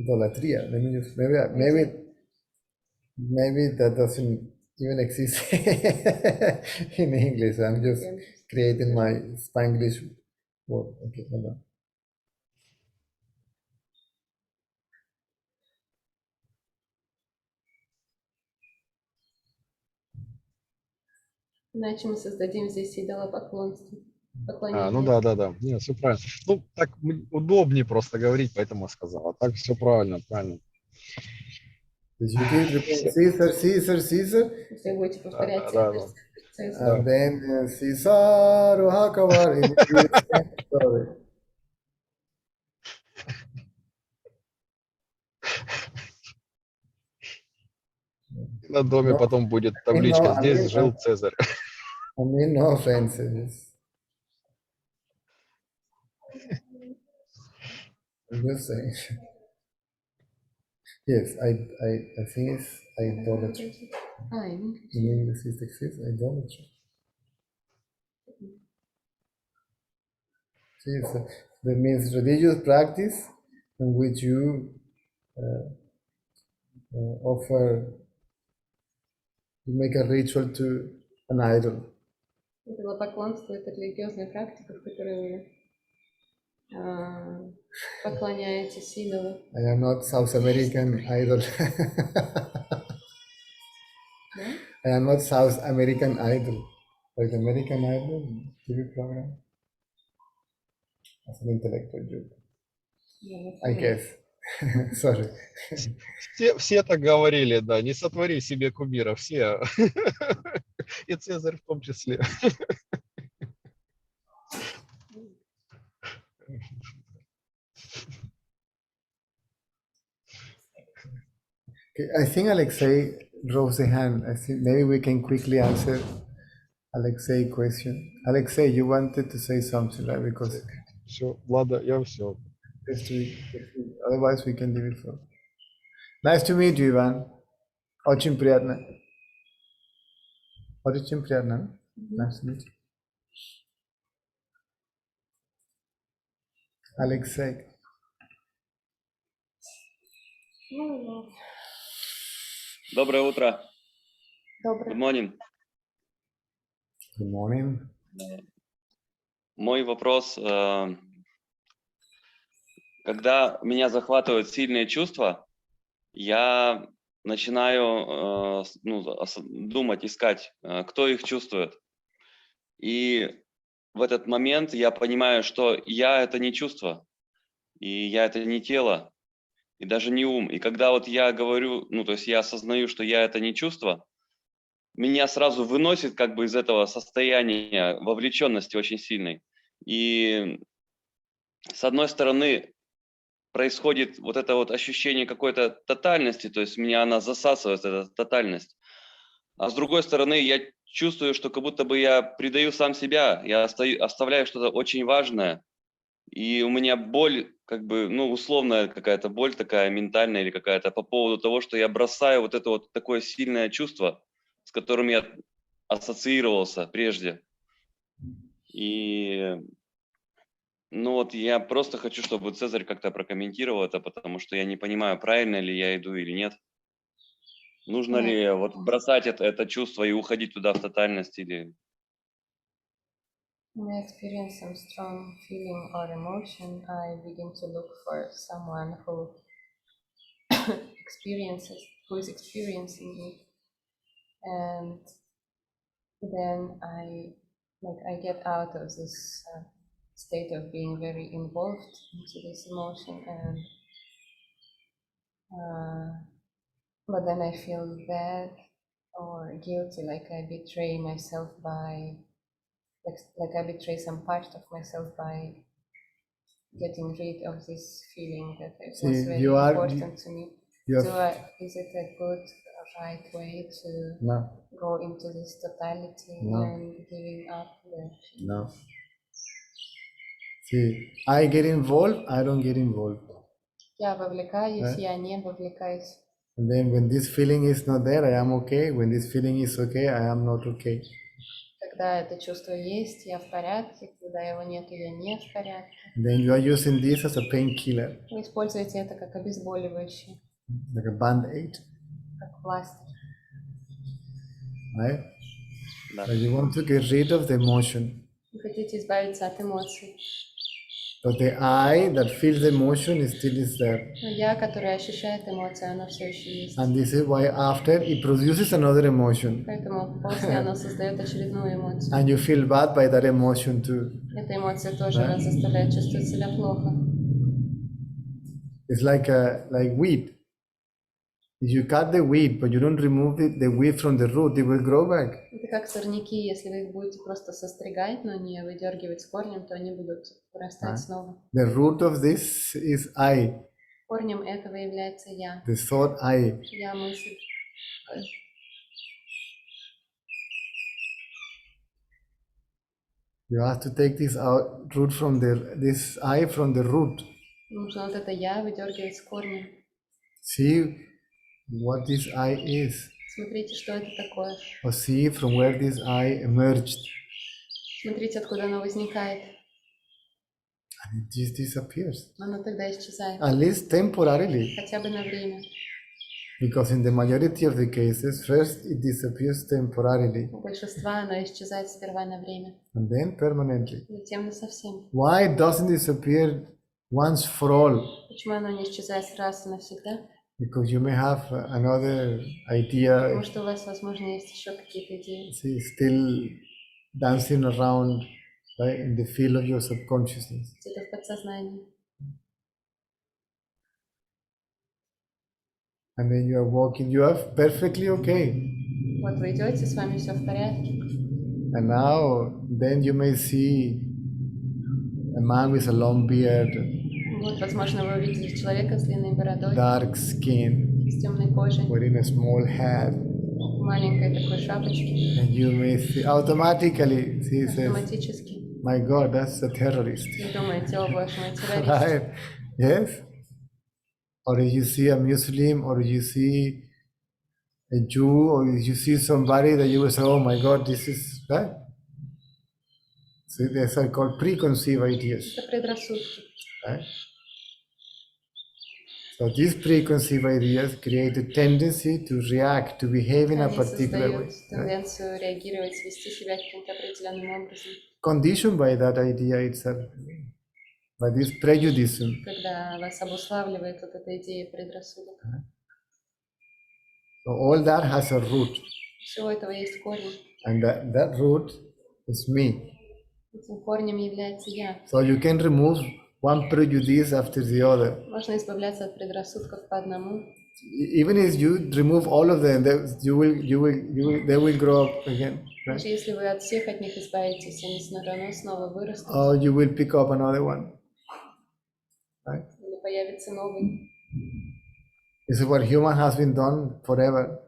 idolatria. Let me just maybe that doesn't even exist in English. I'm just creating my Spanglish word. Okay, hold on. Иначе мы создадим здесь идолопоклонство. Ну Поклонение. да. Нет, все правильно. Ну, так удобнее просто говорить, поэтому я сказал. А так все правильно. You keep repeating Caesar, Caesar, Caesar, Если вы будете повторять Да. Цезарь, and then Caesar Hakavar in English. Sorry. На доме No, потом будет I mean, табличка: no, здесь жил Цезарь. I mean, no offense. I'm just saying. Yes, I think it's idolatry. In English, it exists idolatry. See, so that means religious practice in which you make a ritual to an idol. идолопоклонство — это религиозная практика, в которой вы поклоняетесь идолу. I am not South American idol. Да? I am not South American idol. Like American Idol TV program. That's an intellectual joke. I guess. Sorry. Все так говорили, да, не сотвори себе кумира, все. И Цезарь в том числе. Okay, I think Alexei rose the hand. I think maybe we can quickly answer Alexei's question. Alexei, you wanted to say something, right? Because Все, Влада, я все. otherwise we can leave it for. Nice to meet you, Ivan. Очень приятно. Очень приятно. Nice to meet you. Alexei. Доброе утро. Доброе. Good morning. Good morning. Мой вопрос. Когда меня захватывают сильные чувства, я начинаю думать, искать, кто их чувствует. И в этот момент я понимаю, что я — это не чувство, и я — это не тело, и даже не ум. И когда вот я говорю, то есть я осознаю, что я — это не чувство, меня сразу выносит как бы из этого состояния вовлеченности очень сильной. И с одной стороны происходит вот это вот ощущение какой-то тотальности, то есть меня она засасывает, эта тотальность. А с другой стороны я чувствую, что как будто бы я предаю сам себя, я оставляю что-то очень важное. И у меня боль, как бы, условная какая-то боль такая, ментальная или какая-то, по поводу того, что я бросаю вот это вот такое сильное чувство, с которым я ассоциировался прежде. И, я просто хочу, чтобы Цезарь как-то прокомментировал это, потому что я не понимаю, правильно ли я иду или нет. Нужно ли вот бросать это чувство и уходить туда в тотальность или... When I experience some strong feeling or emotion, I begin to look for someone who is experiencing it, and then I get out of this state of being very involved into this emotion, and but then I feel bad or guilty, like I betray myself by. Like I betray some part of myself by getting rid of this feeling that it was very important to me. Is it a good, right way to go into this totality and giving up the feeling? No. See, I get involved, I don't get involved. Я вовлекаюсь, я не вовлекаюсь. And then when this feeling is not there, I am okay. When this feeling is okay, I am not okay. Когда это чувство есть, я в порядке, когда его нет, я не в порядке. Then you are using this as a painkiller, Вы используете это как обезболивающее, like a band-aid, как пластырь. right? Да. So you want to get rid of the emotion. Вы хотите избавиться от эмоций. But the I that feels the emotion is still is there. Но я, которая ощущает эмоции, оно все еще есть. And this is why after it produces another emotion. Поэтому после оно создает очередную эмоцию. And you feel bad by that emotion too. Эта эмоция тоже Да. вас заставляет чувствовать себя плохо. It's like weed. If you cut the weed, but you don't remove the weed from the root, it will grow back. Это как сорняки, если вы их будете просто состригать, но не выдергивать с корнем, то они будут вырастать снова. The root of this is I, Корнем этого является я. the thought I. Я мысль. You have to take this out root from this I from the root. Нужно вот это я выдергивать с корнем. See what this I is, Смотрите, что это такое. or see from where this I emerged, Смотрите, откуда оно возникает. and it just disappears, Оно тогда исчезает. at least temporarily, Хотя бы на время. because in the majority of the cases, first it disappears temporarily, У большинства оно исчезает сперва на время, and then permanently. затем насовсем. Why it doesn't disappear once for all? Почему оно не исчезает раз и навсегда? Because you may have another Потому idea, что у вас, возможно, есть еще какие-то идеи. see, still dancing around, right, in the field of your subconsciousness. Где-то в подсознании. And then you are walking, you are perfectly okay. Вот вы идете, с вами все в порядке. And now, then you may see a man with a long beard, Вот, возможно, вы увидели человека с длинной бородой, dark skin, с темной кожей, wearing a small hat, маленькой такой шапочки. and you may see automatically, he says, Автоматически. my God, that's a terrorist, Вы думаете, о боже мой, террорист. right? Yes? Or you see a Muslim, or you see a Jew, or you see somebody that you will say, oh my God, this is, right? So these are called preconceived ideas, Это предрассудки. right? So these preconceived ideas create a tendency to react, to behave in a Они particular way, создают right? тенденцию реагировать, вести себя каким-то определенным образом, Conditioned by that idea itself, by this prejudice. когда вас обуславливает вот эта идея предрассудок. So all that has a root, Всего этого есть корень. and that root is me. Этим корнем является я. So you can remove one prejudice after the other. Можно избавляться от предрассудков по одному. Even if you remove all of them, they will grow up again, right? Даже если вы от всех от них избавитесь, они снова вырастут, Or you will pick up another one, right? или появится новый. This is what human has been done forever.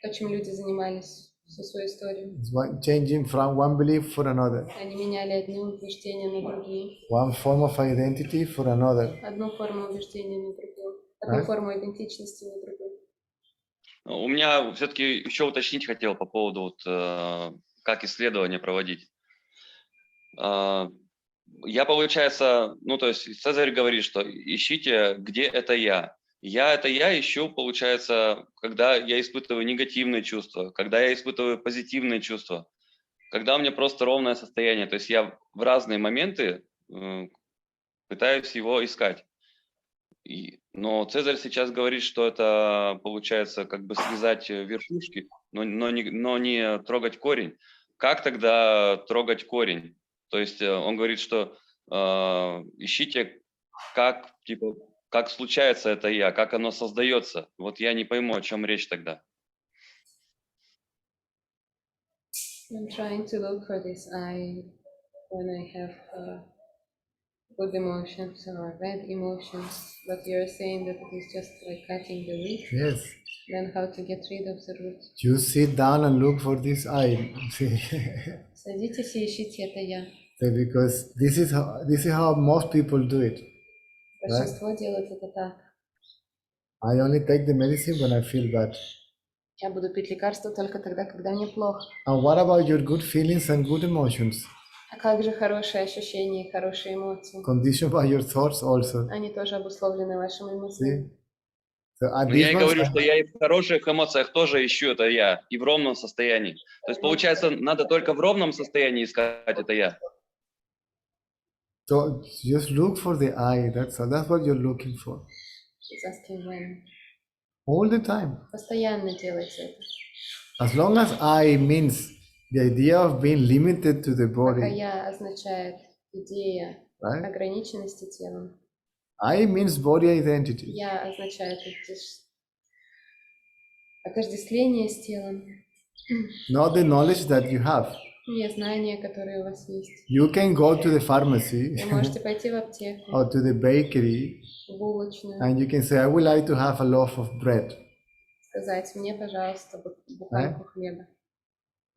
То, чем люди занимались всю свою историю. It's changing from one belief for another, Они меняли одни убеждения на другие, one form of identity for another. одну форму убеждения на другую, одну форму идентичности на другую. У меня все-таки еще уточнить хотел по поводу, вот, как исследование проводить. Я, получается, ну, то есть Цезарь говорит, что ищите, где это я. Это я ищу, получается, когда я испытываю негативные чувства, когда я испытываю позитивные чувства, когда у меня просто ровное состояние. То есть я в разные моменты пытаюсь его искать. Но Цезарь сейчас говорит, что это, получается, как бы связать верхушки, но не трогать корень. Как тогда трогать корень? То есть он говорит, что ищите, как случается это я, как оно создается. Вот я не пойму, о чем речь тогда. I'm trying to look for this I when I have good emotions or bad emotions, but you're saying that it is just like cutting the weed. Yes. Then how to get rid of the root? You sit down and look for this I. See? Садитесь и ищите это я. Because this is how most people do it. Большинство делает это так. I only take the medicine when I feel bad. Я буду пить лекарства только тогда, когда мне плохо. And what about your good feelings and good emotions? А как же хорошие ощущения и хорошие эмоции? Conditioned by your thoughts also. Они тоже обусловлены вашими See? мыслями. So at Но these я и ones, говорю, что я и в хороших эмоциях тоже ищу это я, и в ровном состоянии. То есть, получается, надо только в ровном состоянии искать это я. so just look for the I. That's what you're looking for. He's asking when. All the time. Постоянно делайте это. As long as I means the idea of being limited to the Пока body, я означает идея right? ограниченности телом. I means body identity. Я означает отождествление с телом. Not the knowledge that you have. Не знания, которые у вас есть. You can go to the pharmacy Вы можете пойти в аптеку, or to the bakery в булочную, and you can say, I would like to have a loaf of bread. сказать мне, пожалуйста, буханку хлеба.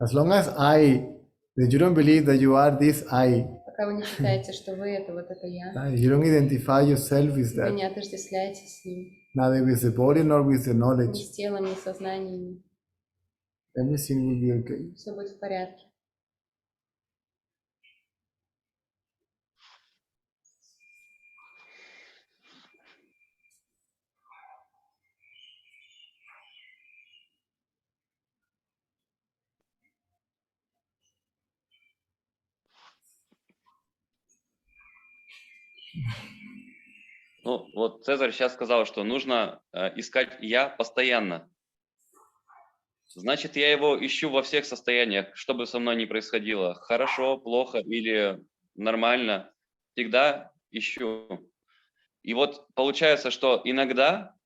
As long as that you don't believe that you are this I, Пока вы не считаете, что вы это вот это я, you don't identify yourself with вы that, не отождествляете с ним, neither with the body nor with the ни knowledge, с телом, ни с сознанием. everything will be okay. Все будет в порядке. Ну, вот Цезарь сейчас сказал, что нужно искать я постоянно. Значит, я его ищу во всех состояниях, что бы со мной ни происходило. Хорошо, плохо или нормально. Всегда ищу. И вот получается, что иногда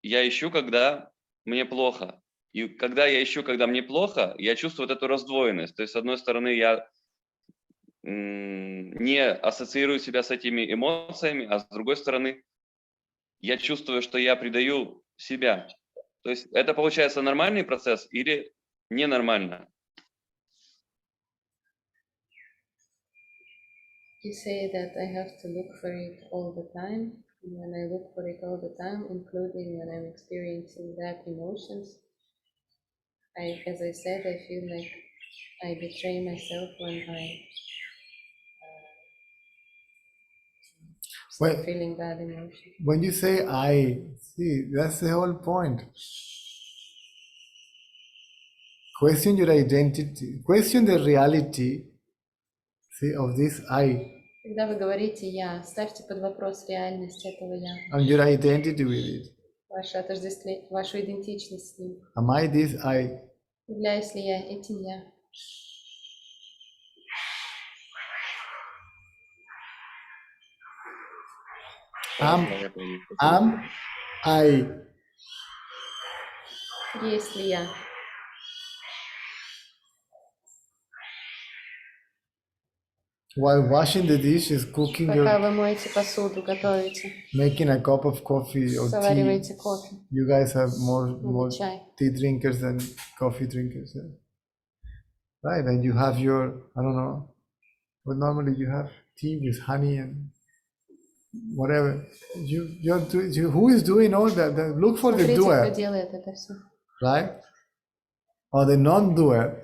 я ищу, когда мне плохо. И когда я ищу, когда мне плохо, я чувствую вот эту раздвоенность. То есть, с одной стороны, я не ассоциирую себя с этими эмоциями, а с другой стороны, я чувствую, что я предаю себя. То есть это получается нормальный процесс или ненормально? You say that I have to look for it all the time. And when I look for it all the time, including when I'm experiencing that emotions, as I said, I feel like I betray myself when I start Well, feeling bad emotions. when you say I, see, that's the whole point. Question your identity, question the reality, see, of this I Когда вы говорите «я», ставьте под вопрос реальность этого «я», and your identity with it. вашу идентичность с ним. Am I this I? Являюсь ли я этим «я»? Am I? Есть ли я? While washing the dishes, cooking Пока your, вы моете посуду, готовите, making a cup of coffee or tea, завариваете кофе, you guys have more или чай. tea drinkers than coffee drinkers, yeah? Right? And you have your, I don't know, but normally you have tea with honey and whatever. Who is doing all that? Look for the Смотрите, кто doer, делает это все. right? Or the non-doer,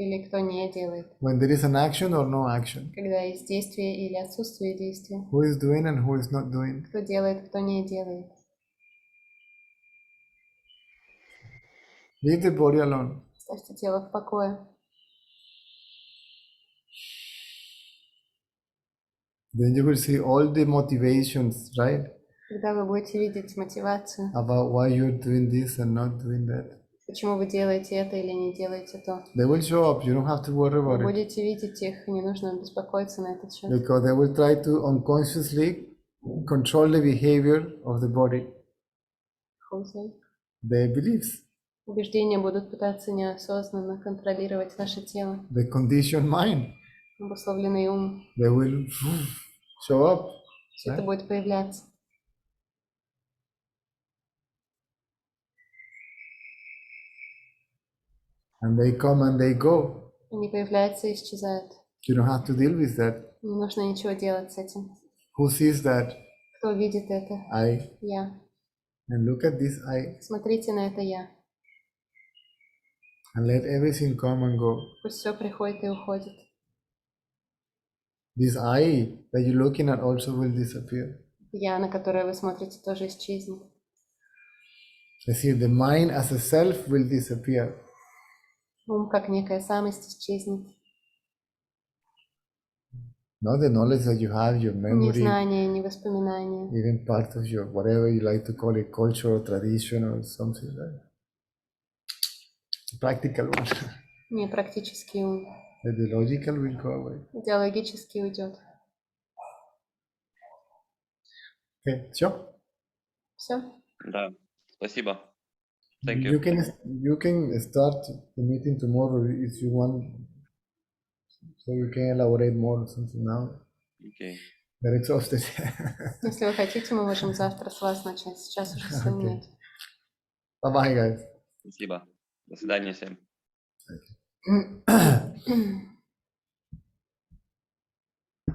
Или кто не делает. when there is an action or no action. Когда есть действие или отсутствие действия. Who is doing and who is not doing. Кто делает, кто не делает. Leave the body alone. Оставьте тело в покое. Then you will see all the motivations, right? Когда вы будете видеть мотивацию, About why you're doing this and not doing that. почему вы делаете это или не делаете то. They will show up. You don't have to worry Вы about it. будете видеть их, не нужно беспокоиться на этот счет. Because they will try to unconsciously control the behavior of the body, their beliefs, Убеждения будут пытаться неосознанно контролировать ваше тело. the conditioned mind. Обусловленный ум. They will show up. Все это будет появляться. And they come and they go. Они появляются и исчезают. You don't have to deal with that. Не нужно ничего делать с этим. Who sees that? Кто видит это? I. Я. And look at this I. Смотрите на это я. and let everything come and go. Пусть все приходит и уходит. This I that you're looking at also will disappear. Я, на которое вы смотрите, тоже исчезнет. I see the mind as a self will disappear. Ум, как некая самость, исчезнет. Not the knowledge that you have, your Ни memory, знания, ни воспоминания. even part of your whatever you like to call it, culture or tradition or something like that. Practical one. Не практический ум. The logical will go away. Идеологически уйдет. Okay, все. Все. Да, спасибо. Thank You you. can start the meeting tomorrow if you want, so you can elaborate more or something now. Окей. They're exhausted. Если вы хотите, мы можем завтра с вас начать. Сейчас уже сил Okay. нет. Bye bye, guys. Спасибо. До свидания всем. Thank you.